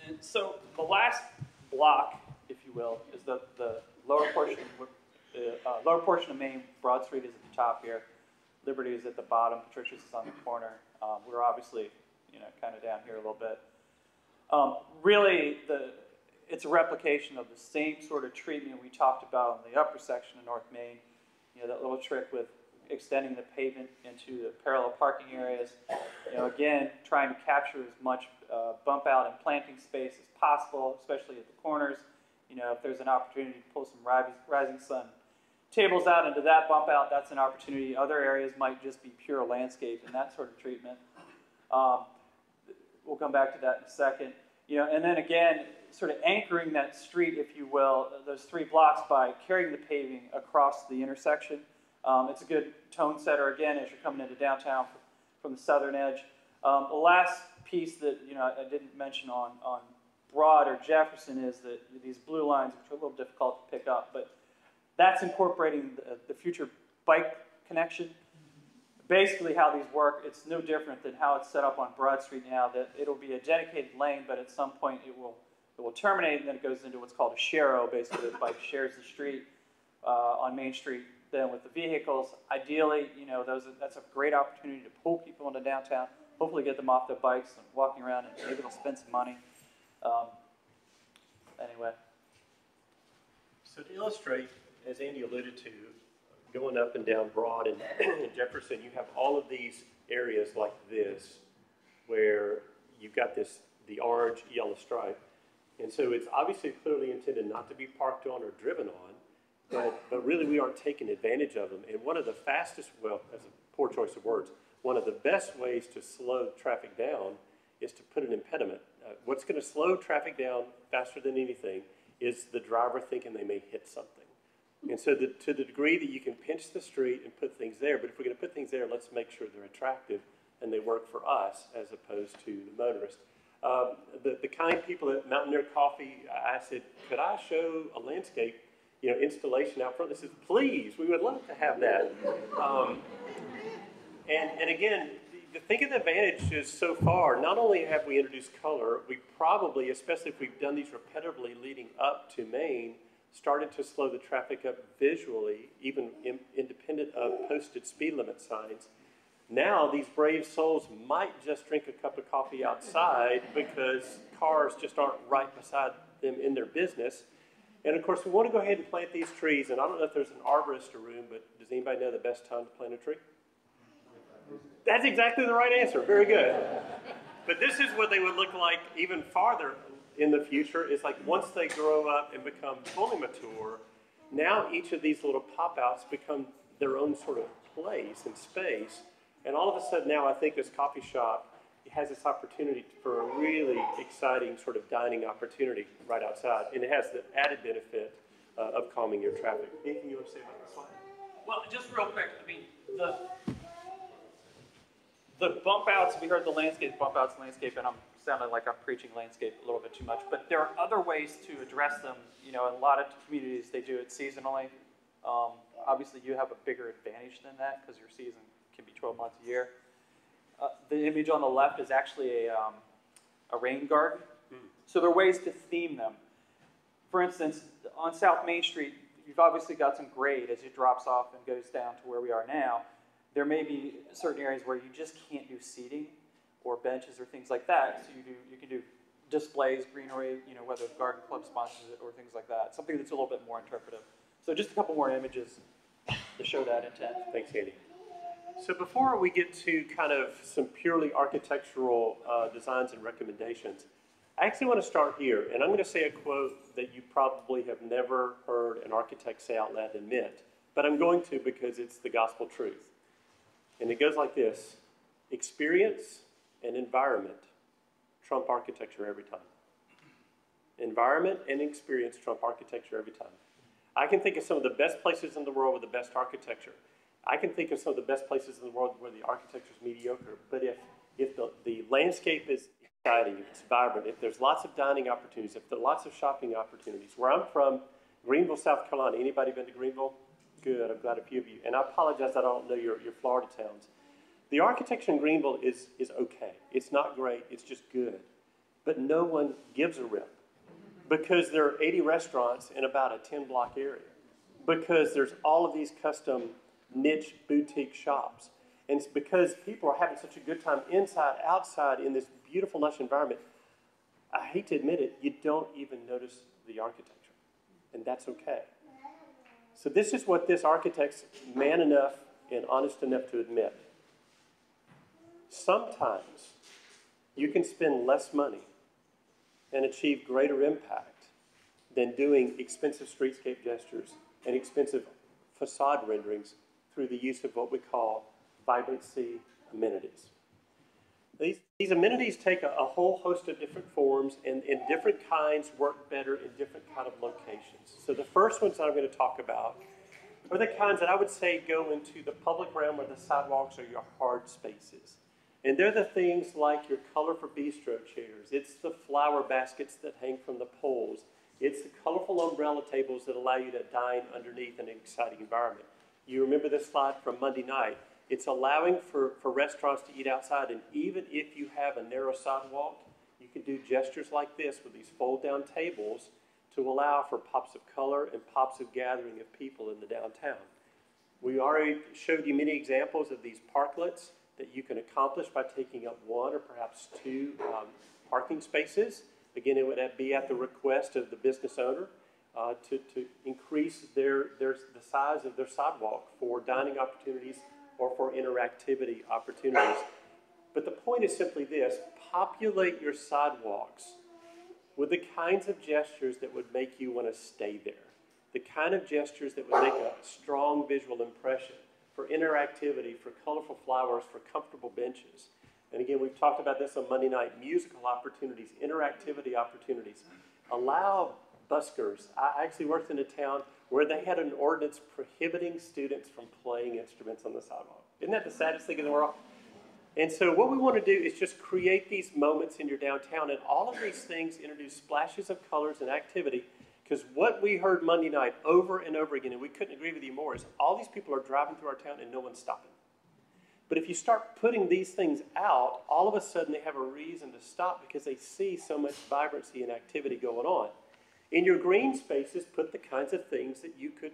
And so the last block, if you will, is the lower portion. The lower portion of Main. Broad Street is at the top here. Liberty is at the bottom. Patricia's is on the corner. We're obviously, kind of down here a little bit. Really, it's a replication of the same sort of treatment we talked about in the upper section of North Main. That little trick with extending the pavement into the parallel parking areas. Again, trying to capture as much bump out and planting space as possible, especially at the corners. If there's an opportunity to pull some rising sun tables out into that bump out, that's an opportunity. Other areas might just be pure landscape and that sort of treatment. We'll come back to that in a second. And then again, sort of anchoring that street, if you will, those 3 blocks by carrying the paving across the intersection. It's a good tone setter, again, as you're coming into downtown from the southern edge. The last piece that I didn't mention on Broad or Jefferson is that these blue lines, which are a little difficult to pick up, but that's incorporating the future bike connection. Basically how these work, it's no different than how it's set up on Broad Street now, that it'll be a dedicated lane, but at some point it will terminate, and then it goes into what's called a share-o. Basically, the bike shares the street on Main Street then with the vehicles. Ideally, that's a great opportunity to pull people into downtown, hopefully get them off their bikes and walking around, and maybe they'll spend some money. Anyway. So to illustrate, as Andy alluded to, going up and down Broad and Jefferson, you have all of these areas like this where you've got the orange, yellow stripe. And so it's obviously clearly intended not to be parked on or driven on, but really we aren't taking advantage of them. And one of the fastest, well, that's a poor choice of words, one of the best ways to slow traffic down is to put an impediment. What's going to slow traffic down faster than anything is the driver thinking they may hit something. And so to the degree that you can pinch the street and put things there, but if we're going to put things there, let's make sure they're attractive and they work for us as opposed to the motorist. The kind people at Mountaineer Coffee, I said, could I show a landscape, installation out front? They said, please, we would love to have that. And again, the thing of the advantage is so far, not only have we introduced color, we probably, especially if we've done these repetitively leading up to Main, started to slow the traffic up visually, even independent of posted speed limit signs. Now, these brave souls might just drink a cup of coffee outside because cars just aren't right beside them in their business. And of course, we want to go ahead and plant these trees. And I don't know if there's an arborist in the room, but does anybody know the best time to plant a tree? That's exactly the right answer. Very good. But this is what they would look like even farther in the future. Is like once they grow up and become fully mature, Now each of these little pop-outs become their own sort of place and space. And all of a sudden now I think this coffee shop has this opportunity for a really exciting sort of dining opportunity right outside. And it has the added benefit of calming your traffic. Anything you want to say about this slide? Well, just real quick, I mean, the bump outs, we heard the landscape, bump outs, landscape, and I'm sounding like I'm preaching landscape a little bit too much, but there are other ways to address them. You know, in a lot of communities, they do it seasonally. Obviously, you have a bigger advantage than that because your season can be 12 months a year. The image on the left is actually a rain garden. So there are ways to theme them. For instance, on South Main Street, you've obviously got some grade as it drops off and goes down to where we are now. There may be certain areas where you just can't do seating or benches or things like that. So you can do displays, greenery, you know, whether the garden club sponsors it or things like that. Something that's a little bit more interpretive. So just a couple more images to show that intent. Thanks, Andy. So before we get to kind of some purely architectural designs and recommendations, I actually want to start here, and I'm going to say a quote that you probably have never heard an architect say out loud and meant, but I'm going to because it's the gospel truth. And it goes like this: experience and environment trump architecture every time. Environment and experience trump architecture every time. I can think of some of the best places in the world with the best architecture. I can think of some of the best places in the world where the architecture is mediocre, but if the landscape is exciting, if it's vibrant, if there's lots of dining opportunities, if there are lots of shopping opportunities. Where I'm from, Greenville, South Carolina. Anybody been to Greenville? Good, I'm glad a few of you. And I apologize, I don't know your Florida towns. The architecture in Greenville is okay. It's not great, it's just good. But no one gives a rip because there are 80 restaurants in about a 10-block area. Because there's all of these custom niche boutique shops. And it's because people are having such a good time inside, outside, in this beautiful, lush environment. I hate to admit it, you don't even notice the architecture. And that's okay. So this is what this architect's man enough and honest enough to admit. Sometimes you can spend less money and achieve greater impact than doing expensive streetscape gestures and expensive facade renderings through the use of what we call vibrancy amenities. These amenities take a whole host of different forms, and different kinds work better in different kind of locations. So the first ones that I'm going to talk about are the kinds that I would say go into the public realm where the sidewalks are your hard spaces. And they're the things like your colorful bistro chairs. It's the flower baskets that hang from the poles. It's the colorful umbrella tables that allow you to dine underneath an exciting environment. You remember this slide from Monday night. It's allowing for restaurants to eat outside, and even if you have a narrow sidewalk, you can do gestures like this with these fold-down tables to allow for pops of color and pops of gathering of people in the downtown. We already showed you many examples of these parklets that you can accomplish by taking up one or perhaps two parking spaces. Again, it would be at the request of the business owner to increase the size of their sidewalk for dining opportunities or for interactivity opportunities. But the point is simply this: populate your sidewalks with the kinds of gestures that would make you want to stay there, the kind of gestures that would make a strong visual impression, for interactivity, for colorful flowers, for comfortable benches. And again, we've talked about this on Monday night: musical opportunities, interactivity opportunities. Allow buskers. I actually worked in a town where they had an ordinance prohibiting students from playing instruments on the sidewalk. Isn't that the saddest thing in the world? And so what we want to do is just create these moments in your downtown, and all of these things introduce splashes of colors and activity, because what we heard Monday night over and over again, and we couldn't agree with you more, is all these people are driving through our town and no one's stopping. But if you start putting these things out, all of a sudden they have a reason to stop because they see so much vibrancy and activity going on. In your green spaces, put the kinds of things that you could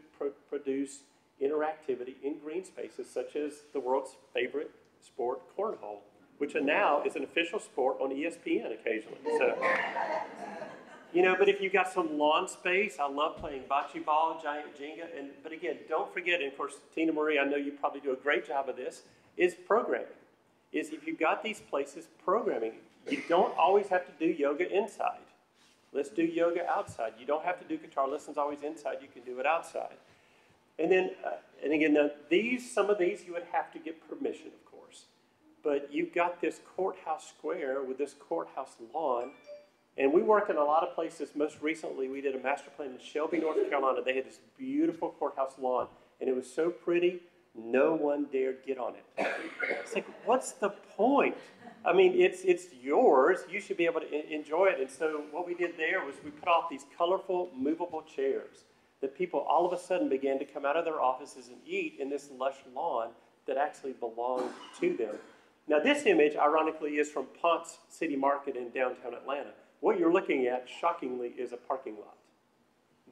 produce interactivity in green spaces, such as the world's favorite sport, cornhole, which now is an official sport on ESPN occasionally. So, you know, but if you've got some lawn space, I love playing bocce ball, giant Jenga, but again, don't forget, and of course, Tina Marie, I know you probably do a great job of this, is programming. Is if you've got these places, programming. You don't always have to do yoga inside. Let's do yoga outside. You don't have to do guitar lessons always inside. You can do it outside. And then, and again, now some of these you would have to get permission, of course. But you've got this courthouse square with this courthouse lawn. And we work in a lot of places. Most recently, we did a master plan in Shelby, North Carolina. They had this beautiful courthouse lawn. And it was so pretty, no one dared get on it. It's like, what's the point? I mean, it's yours. You should be able to enjoy it. And so what we did there was we put off these colorful, movable chairs that people all of a sudden began to come out of their offices and eat in this lush lawn that actually belonged to them. Now, this image, ironically, is from Ponce City Market in downtown Atlanta. What you're looking at, shockingly, is a parking lot.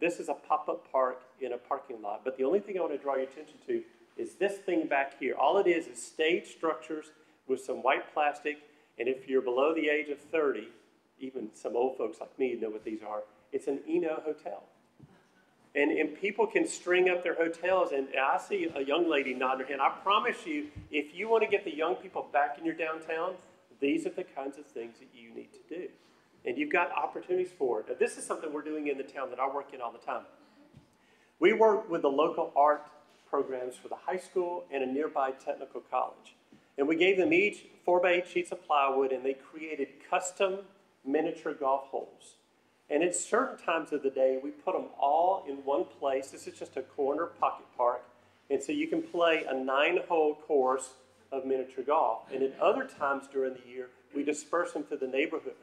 This is a pop-up park in a parking lot. But the only thing I want to draw your attention to is this thing back here. All it is stage structures with some white plastic. And if you're below the age of 30, even some old folks like me know what these are, it's an Eno hotel. And people can string up their hotels. And I see a young lady nodding her head. I promise you, if you want to get the young people back in your downtown, these are the kinds of things that you need to do. And you've got opportunities for it. Now, this is something we're doing in the town that I work in all the time. We work with the local art programs for the high school and a nearby technical college. And we gave them each 4x8 sheets of plywood, and they created custom miniature golf holes. And at certain times of the day, we put them all in one place. This is just a corner pocket park. And so you can play a 9-hole course of miniature golf. And at other times during the year, we disperse them to the neighborhood,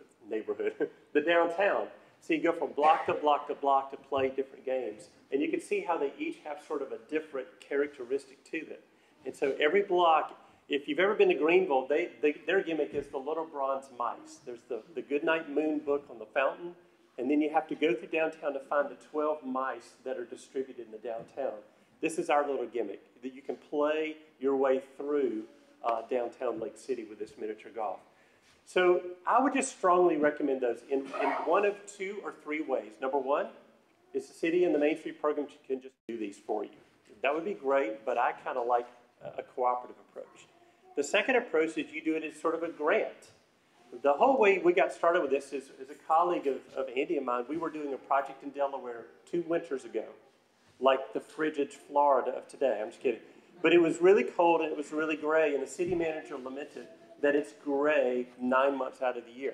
the downtown. So you go from block to block to block to play different games. And you can see how they each have sort of a different characteristic to them. And so every block, if you've ever been to Greenville, their gimmick is the little bronze mice. There's the Goodnight Moon book on the fountain, and then you have to go through downtown to find the 12 mice that are distributed in the downtown. This is our little gimmick, that you can play your way through downtown Lake City with this miniature golf. So I would just strongly recommend those in one of 2 or 3 ways. Number one is the city and the Main Street program can just do these for you. That would be great, but I kind of like a cooperative approach. The second approach is you do it as sort of a grant. The whole way we got started with this is a colleague of Andy and mine. We were doing a project in Delaware 2 winters ago, like the frigid Florida of today. I'm just kidding. But it was really cold and it was really gray, and the city manager lamented that it's gray 9 months out of the year.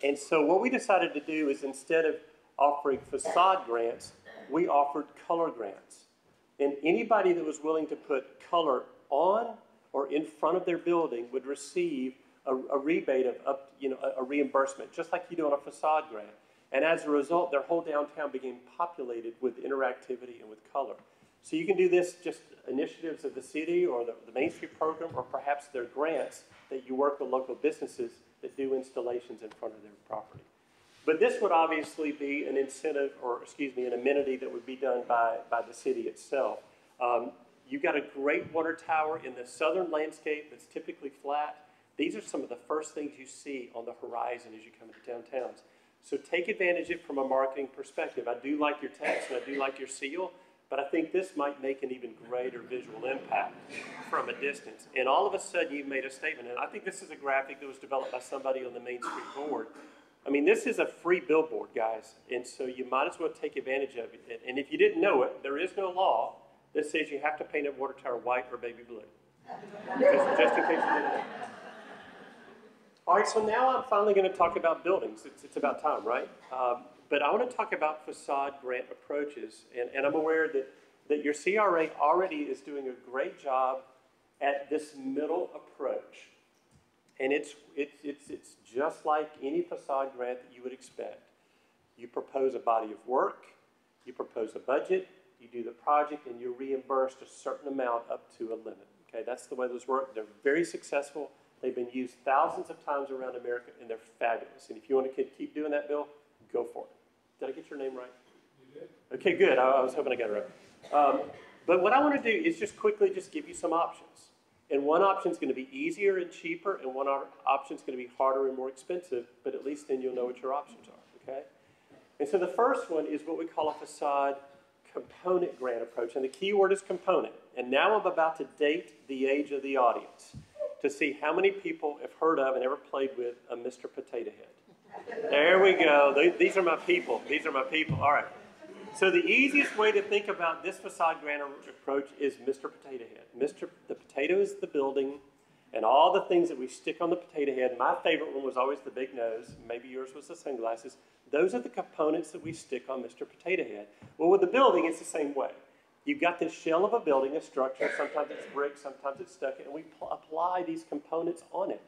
And so what we decided to do is instead of offering facade grants, we offered color grants. And anybody that was willing to put color on or in front of their building would receive a rebate of a reimbursement, just like you do on a facade grant. And as a result, their whole downtown became populated with interactivity and with color. So you can do this just initiatives of the city or the Main Street program, or perhaps their grants that you work with local businesses that do installations in front of their property. But this would obviously be an incentive, or an amenity that would be done by the city itself. You've got a great water tower in the southern landscape that's typically flat. These are some of the first things you see on the horizon as you come into downtowns. So take advantage of it from a marketing perspective. I do like your text and I do like your seal, but I think this might make an even greater visual impact from a distance. And all of a sudden you've made a statement. And I think this is a graphic that was developed by somebody on the Main Street board. I mean, this is a free billboard, guys. And so you might as well take advantage of it. And if you didn't know it, there is no law that says you have to paint a water tower white or baby blue. Just in case you didn't know. All right, so now I'm finally going to talk about buildings. It's about time, right? But I want to talk about facade grant approaches. And I'm aware that your CRA already is doing a great job at this middle approach. And it's just like any facade grant that you would expect. You propose a body of work, you propose a budget, you do the project, and you're reimbursed a certain amount up to a limit. Okay, that's the way those work. They're very successful. They've been used thousands of times around America, and they're fabulous. And if you want to keep doing that, Bill, go for it. Did I get your name right? You did. Okay, good. I was hoping I got it right. But what I want to do is just quickly just give you some options. And one option is going to be easier and cheaper, and one option is going to be harder and more expensive, but at least then you'll know what your options are, okay? And so the first one is what we call a facade component grant approach, and the key word is component. And now I'm about to date the age of the audience to see how many people have heard of and ever played with a Mr. Potato Head. There we go. These are my people. These are my people. All right. So the easiest way to think about this facade grant approach is Mr. Potato Head. The potato is the building and all the things that we stick on the potato head. My favorite one was always the big nose. Maybe yours was the sunglasses. Those are the components that we stick on Mr. Potato Head. Well, with the building, it's the same way. You've got this shell of a building, a structure. Sometimes it's brick, sometimes it's stucco, and we apply these components on it.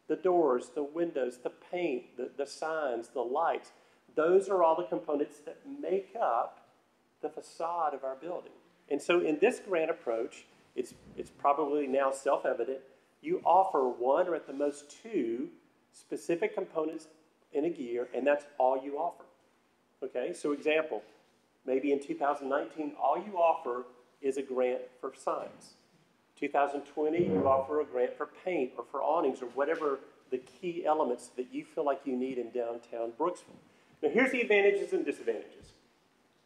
The doors, the windows, the paint, the signs, the lights. Those are all the components that make up the facade of our building. And so in this grant approach, it's probably now self-evident, you offer one or at the most two specific components in a gear, and that's all you offer. Okay, so example, maybe in 2019, all you offer is a grant for signs. 2020, you offer a grant for paint or for awnings or whatever the key elements that you feel like you need in downtown Brooksville. Now, here's the advantages and disadvantages.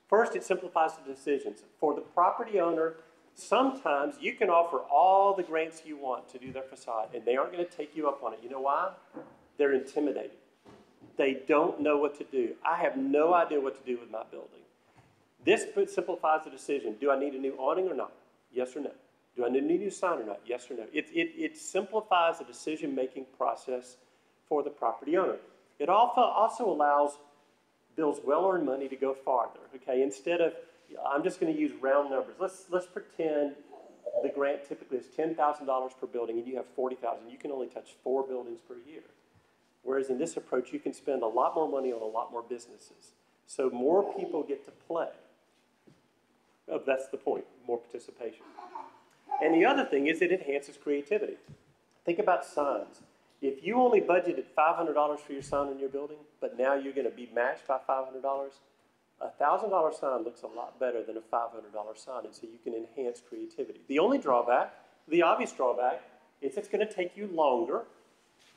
First, it simplifies the decisions. For the property owner, sometimes you can offer all the grants you want to do their facade, and they aren't going to take you up on it. You know why? They're intimidated. They don't know what to do. I have no idea what to do with my building. This simplifies the decision. Do I need a new awning or not? Yes or no? Do I need a new sign or not? Yes or no? It simplifies the decision-making process for the property owner. It also allows Bill's well-earned money to go farther. Okay, instead of, I'm just going to use round numbers. Let's pretend the grant typically is $10,000 per building and you have $40,000. You can only touch 4 buildings per year. Whereas in this approach, you can spend a lot more money on a lot more businesses. So more people get to play. Oh, that's the point, more participation. And the other thing is it enhances creativity. Think about signs. If you only budgeted $500 for your sign in your building, but now you're going to be matched by $500, a $1,000 sign looks a lot better than a $500 sign, and so you can enhance creativity. The only drawback, the obvious drawback, is it's going to take you longer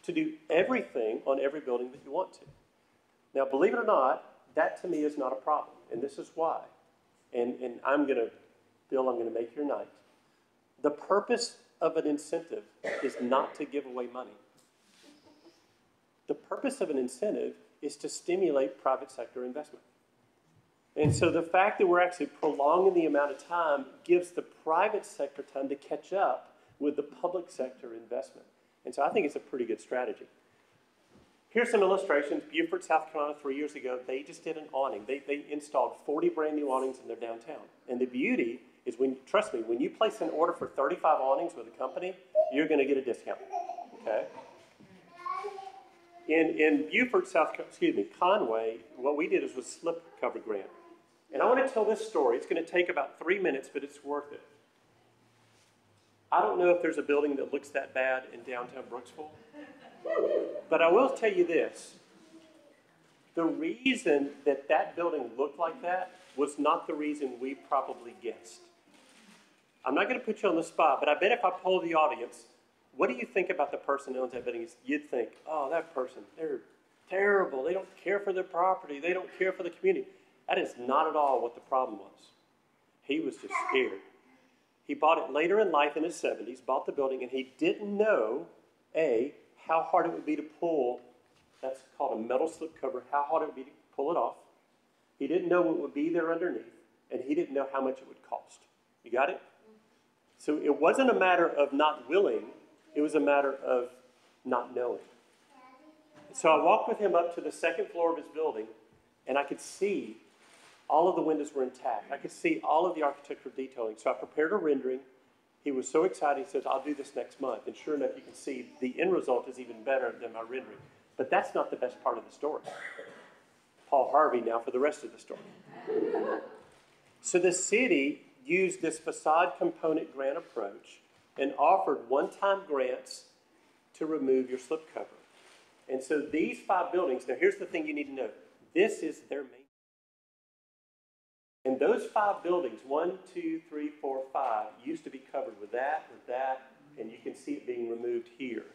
to do everything on every building that you want to. Now, believe it or not, that to me is not a problem, and this is why. And Bill, I'm going to make your night. The purpose of an incentive is not to give away money. The purpose of an incentive is to stimulate private sector investment. And so the fact that we're actually prolonging the amount of time gives the private sector time to catch up with the public sector investment. And so I think it's a pretty good strategy. Here's some illustrations. Beaufort, South Carolina, 3 years ago, they just did an awning. They installed 40 brand new awnings in their downtown. And the beauty is, trust me, when you place an order for 35 awnings with a company, you're going to get a discount. Okay? In Beaufort, Conway, what we did was a slip cover grant. And I want to tell this story. It's going to take about 3 minutes, but it's worth it. I don't know if there's a building that looks that bad in downtown Brooksville, but I will tell you this. The reason that that building looked like that was not the reason we probably guessed. I'm not going to put you on the spot, but I bet if I poll the audience, what do you think about the person who owns that building? You'd think, oh, that person, they're terrible. They don't care for their property. They don't care for the community. That is not at all what the problem was. He was just scared. He bought it later in life in his 70s, bought the building, and he didn't know, A, how hard it would be to pull, that's called a metal slip cover, how hard it would be to pull it off. He didn't know what would be there underneath, and he didn't know how much it would cost. You got it? So it wasn't a matter of not willing, it was a matter of not knowing. So I walked with him up to the second floor of his building, and I could see all of the windows were intact. I could see all of the architectural detailing. So I prepared a rendering. He was so excited, he says, I'll do this next month. And sure enough, you can see the end result is even better than my rendering. But that's not the best part of the story. Paul Harvey now for the rest of the story. So the city used this facade component grant approach and offered one-time grants to remove your slip cover. And so these 5 buildings, now here's the thing you need to know. This is their main. And those 5 buildings, 1, 2, 3, 4, 5, used to be covered with that, and you can see it being removed here.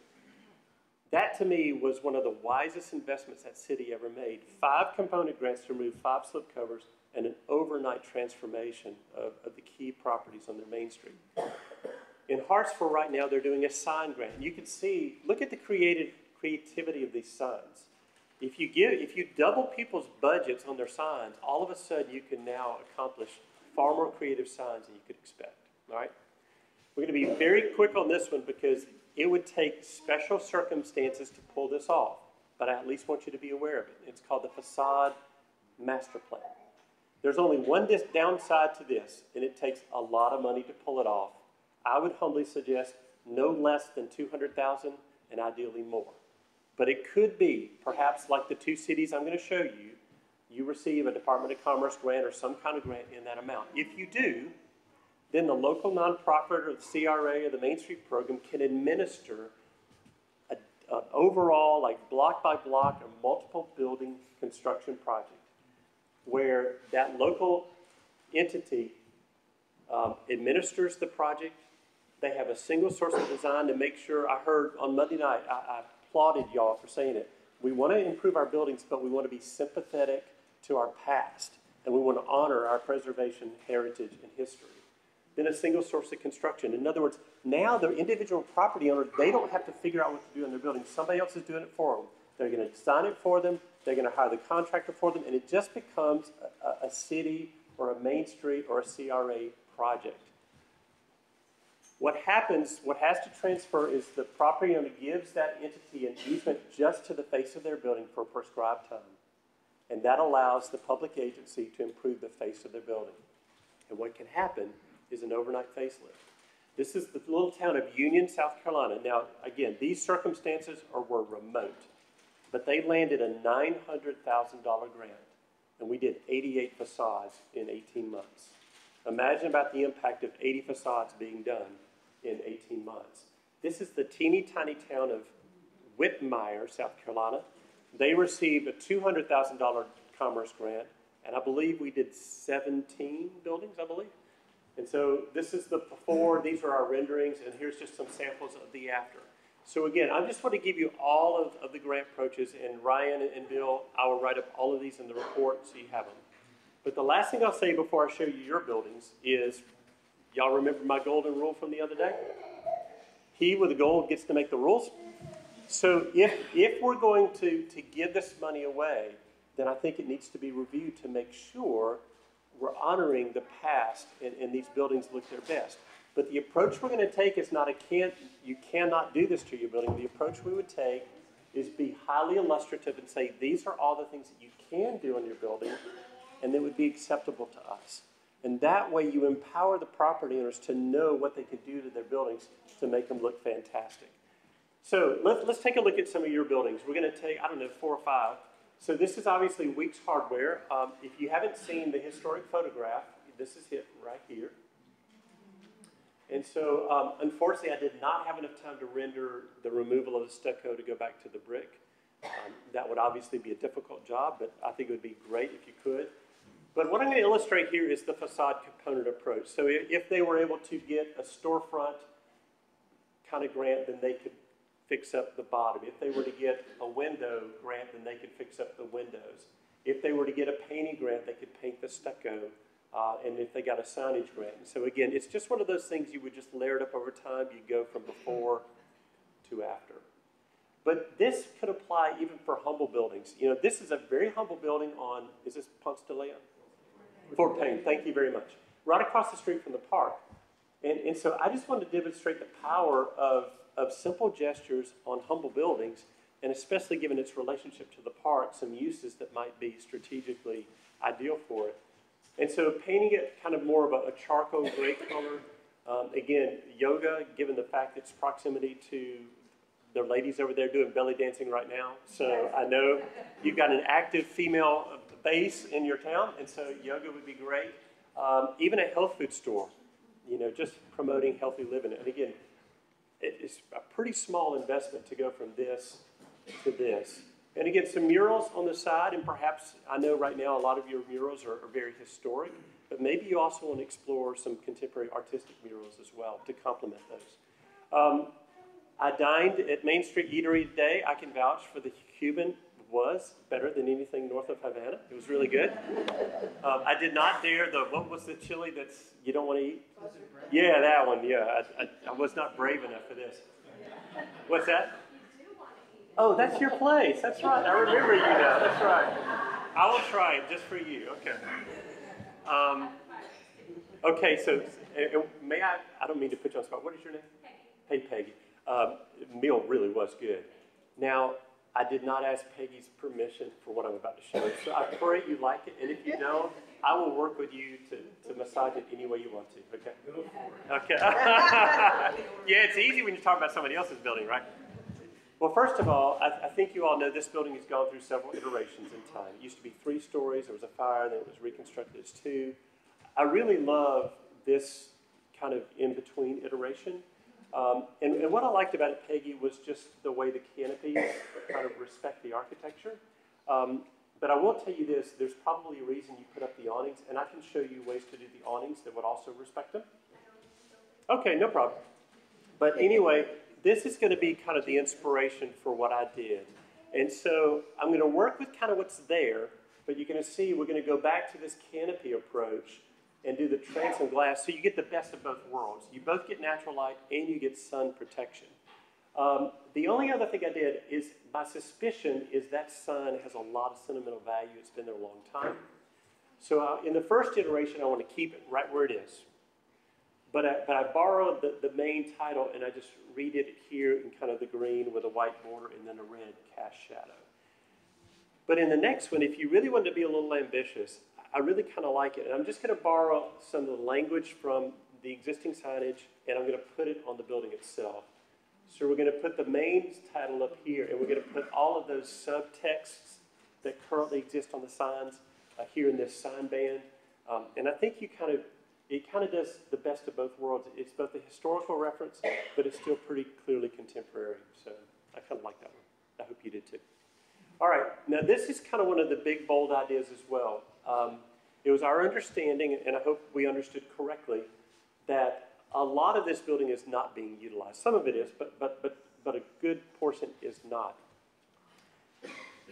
That to me was one of the wisest investments that city ever made. 5 component grants to remove 5 slip covers and an overnight transformation of the key properties on their main street. In Hartsville right now, they're doing a sign grant. You can see, look at the creativity of these signs. If you double people's budgets on their signs, all of a sudden you can now accomplish far more creative signs than you could expect. All right? We're going to be very quick on this one because it would take special circumstances to pull this off. But I at least want you to be aware of it. It's called the facade master plan. There's only one downside to this, and it takes a lot of money to pull it off. I would humbly suggest no less than $200,000 and ideally more. But it could be, perhaps like the two cities I'm going to show you, you receive a Department of Commerce grant or some kind of grant in that amount. If you do, then the local nonprofit or the CRA or the Main Street program can administer an overall, like block by block, or multiple building construction project where that local entity administers the project. They have a single source of design to make sure. I heard on Monday night, I applauded y'all for saying it. We want to improve our buildings, but we want to be sympathetic to our past, and we want to honor our preservation, heritage, and history. Then a single source of construction. In other words, now the individual property owner, they don't have to figure out what to do in their building. Somebody else is doing it for them. They're going to design it for them. They're going to hire the contractor for them, and it just becomes a city or a Main Street or a CRA project. What happens, what has to transfer is the property owner gives that entity an easement just to the face of their building for a prescribed time. And that allows the public agency to improve the face of their building. And what can happen is an overnight facelift. This is the little town of Union, South Carolina. Now, again, these circumstances were remote, but they landed a $900,000 grant, and we did 88 facades in 18 months. Imagine about the impact of 80 facades being done in 18 months. This is the teeny tiny town of Whitmire, South Carolina. They received a $200,000 Commerce grant, and I believe we did 17 buildings, I believe. And so this is the before, these are our renderings, and here's just some samples of the after. So again, I just want to give you all of the grant approaches, and Ryan and Bill, I will write up all of these in the report so you have them. But the last thing I'll say before I show you your buildings is, y'all remember my golden rule from the other day? He with the gold gets to make the rules. So if we're going to give this money away, then I think it needs to be reviewed to make sure we're honoring the past and these buildings look their best. But the approach we're going to take is not you cannot do this to your building. The approach we would take is be highly illustrative and say, these are all the things that you can do in your building and that would be acceptable to us. And that way you empower the property owners to know what they can do to their buildings to make them look fantastic. So let's take a look at some of your buildings. We're going to take, 4 or 5. So this is obviously Weeks Hardware. If you haven't seen the historic photograph, this is it right here. And so unfortunately I did not have enough time to render the removal of the stucco to go back to the brick. That would obviously be a difficult job, but I think it would be great if you could. But what I'm going to illustrate here is the facade component approach. So if they were able to get a storefront kind of grant, then they could fix up the bottom. If they were to get a window grant, then they could fix up the windows. If they were to get a painting grant, they could paint the stucco. And if they got a signage grant. And so again, it's just one of those things you would just layer it up over time. You go from before to after. But this could apply even for humble buildings. You know, this is a very humble building on, is this Ponce de Leon? Fort Payne, thank you very much. Right across the street from the park. And so I just wanted to demonstrate the power of simple gestures on humble buildings, and especially given its relationship to the park, some uses that might be strategically ideal for it. And so painting it kind of more of a charcoal gray color. Again, yoga, given the fact its proximity to the ladies over there doing belly dancing right now. So I know you've got an active female base in your town, and so yoga would be great. Even a health food store, you know, just promoting healthy living. And again, it's a pretty small investment to go from this to this. And again, some murals on the side, and perhaps, I know right now a lot of your murals are very historic, but maybe you also want to explore some contemporary artistic murals as well to complement those. I dined at Main Street Eatery today. I can vouch for the Cuban was better than anything north of Havana. It was really good. I did not dare what was the chili that's you don't want to eat? Yeah, that one, yeah. I was not brave enough for this. What's that? Oh, that's your place. That's right. I remember you now. That's right. I will try it just for you. Okay. Okay, so may I don't mean to put you on the spot. What is your name? Peggy. Hey, Peggy. Meal really was good. Now, I did not ask Peggy's permission for what I'm about to show you, so I pray you like it. And if you don't, I will work with you to massage it any way you want to. Okay? Go for it. Okay. Yeah, it's easy when you're talking about somebody else's building, right? Well, first of all, I think you all know this building has gone through several iterations in time. It used to be 3 stories. There was a fire, then it was reconstructed as 2. I really love this kind of in-between iteration. And what I liked about it, Peggy, was just the way the canopies kind of respect the architecture. But I will tell you this, there's probably a reason you put up the awnings, and I can show you ways to do the awnings that would also respect them. Okay, no problem. But anyway, this is going to be kind of the inspiration for what I did. And so I'm going to work with kind of what's there, but you're going to see we're going to go back to this canopy approach and do the transom glass, so you get the best of both worlds. You both get natural light and you get sun protection. The only other thing I did is, my suspicion is that sun has a lot of sentimental value. It's been there a long time. So in the first iteration, I want to keep it right where it is. But I borrowed the main title and I just redid it here in kind of the green with a white border and then a red cast shadow. But in the next one, if you really want to be a little ambitious, I really kind of like it. And I'm just going to borrow some of the language from the existing signage and I'm going to put it on the building itself. So we're going to put the main title up here and we're going to put all of those subtexts that currently exist on the signs here in this sign band. And I think it kind of does the best of both worlds. It's both a historical reference, but it's still pretty clearly contemporary. So I kind of like that one. I hope you did too. All right, now this is kind of one of the big, bold ideas as well. It was our understanding, and I hope we understood correctly, that a lot of this building is not being utilized. Some of it is, but a good portion is not.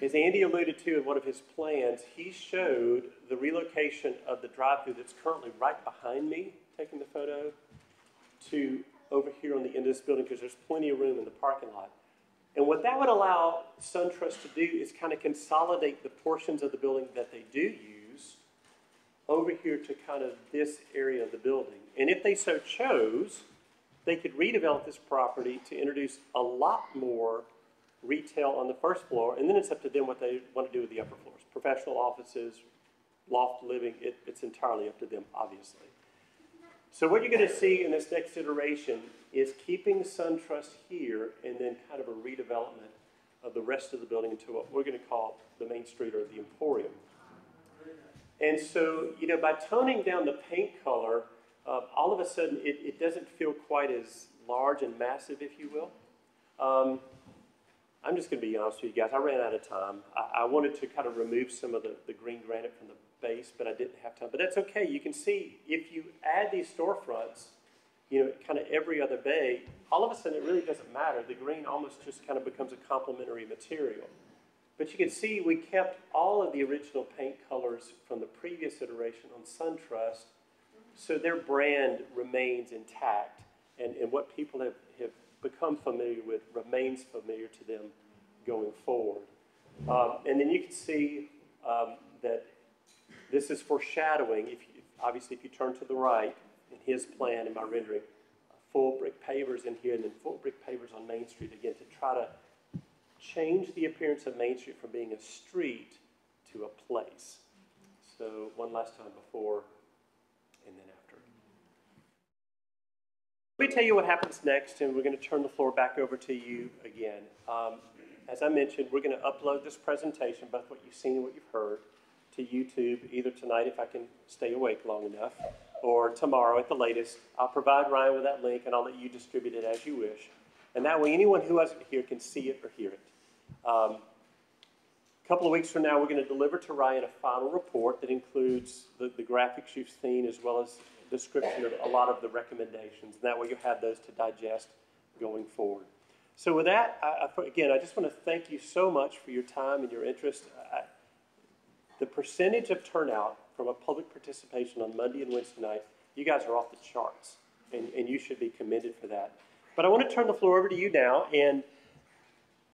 As Andy alluded to in one of his plans, he showed the relocation of the drive-through that's currently right behind me, taking the photo, to over here on the end of this building because there's plenty of room in the parking lot. And what that would allow SunTrust to do is kind of consolidate the portions of the building that they do use over here to kind of this area of the building. And if they so chose, they could redevelop this property to introduce a lot more retail on the first floor, and then it's up to them what they want to do with the upper floors. Professional offices, loft living, it's entirely up to them, obviously. So what you're going to see in this next iteration is keeping SunTrust here and then kind of a redevelopment of the rest of the building into what we're going to call the Main Street or the Emporium. And so, you know, by toning down the paint color, all of a sudden it doesn't feel quite as large and massive, if you will. I'm just going to be honest with you guys. I ran out of time. I wanted to kind of remove some of the green granite from the base, but I didn't have time. But that's okay. You can see if you add these storefronts, you know, kind of every other bay, all of a sudden it really doesn't matter. The green almost just kind of becomes a complementary material. But you can see we kept all of the original paint colors from the previous iteration on SunTrust, so their brand remains intact, and what people have become familiar with remains familiar to them going forward. And then you can see that this is foreshadowing. Obviously, if you turn to the right, in his plan, in my rendering, full brick pavers in here, and then full brick pavers on Main Street again to try to change the appearance of Main Street from being a street to a place. So one last time before and then after. Let me tell you what happens next, and we're going to turn the floor back over to you again. As I mentioned, we're going to upload this presentation, both what you've seen and what you've heard, to YouTube, either tonight if I can stay awake long enough, or tomorrow at the latest. I'll provide Ryan with that link, and I'll let you distribute it as you wish. And that way, anyone who wasn't here can see it or hear it. A couple of weeks from now, we're going to deliver to Ryan a final report that includes the graphics you've seen, as well as a description of a lot of the recommendations. And that way, you'll have those to digest going forward. So with that, again, I just want to thank you so much for your time and your interest. The percentage of turnout from a public participation on Monday and Wednesday night, you guys are off the charts, and you should be commended for that. But I want to turn the floor over to you now, and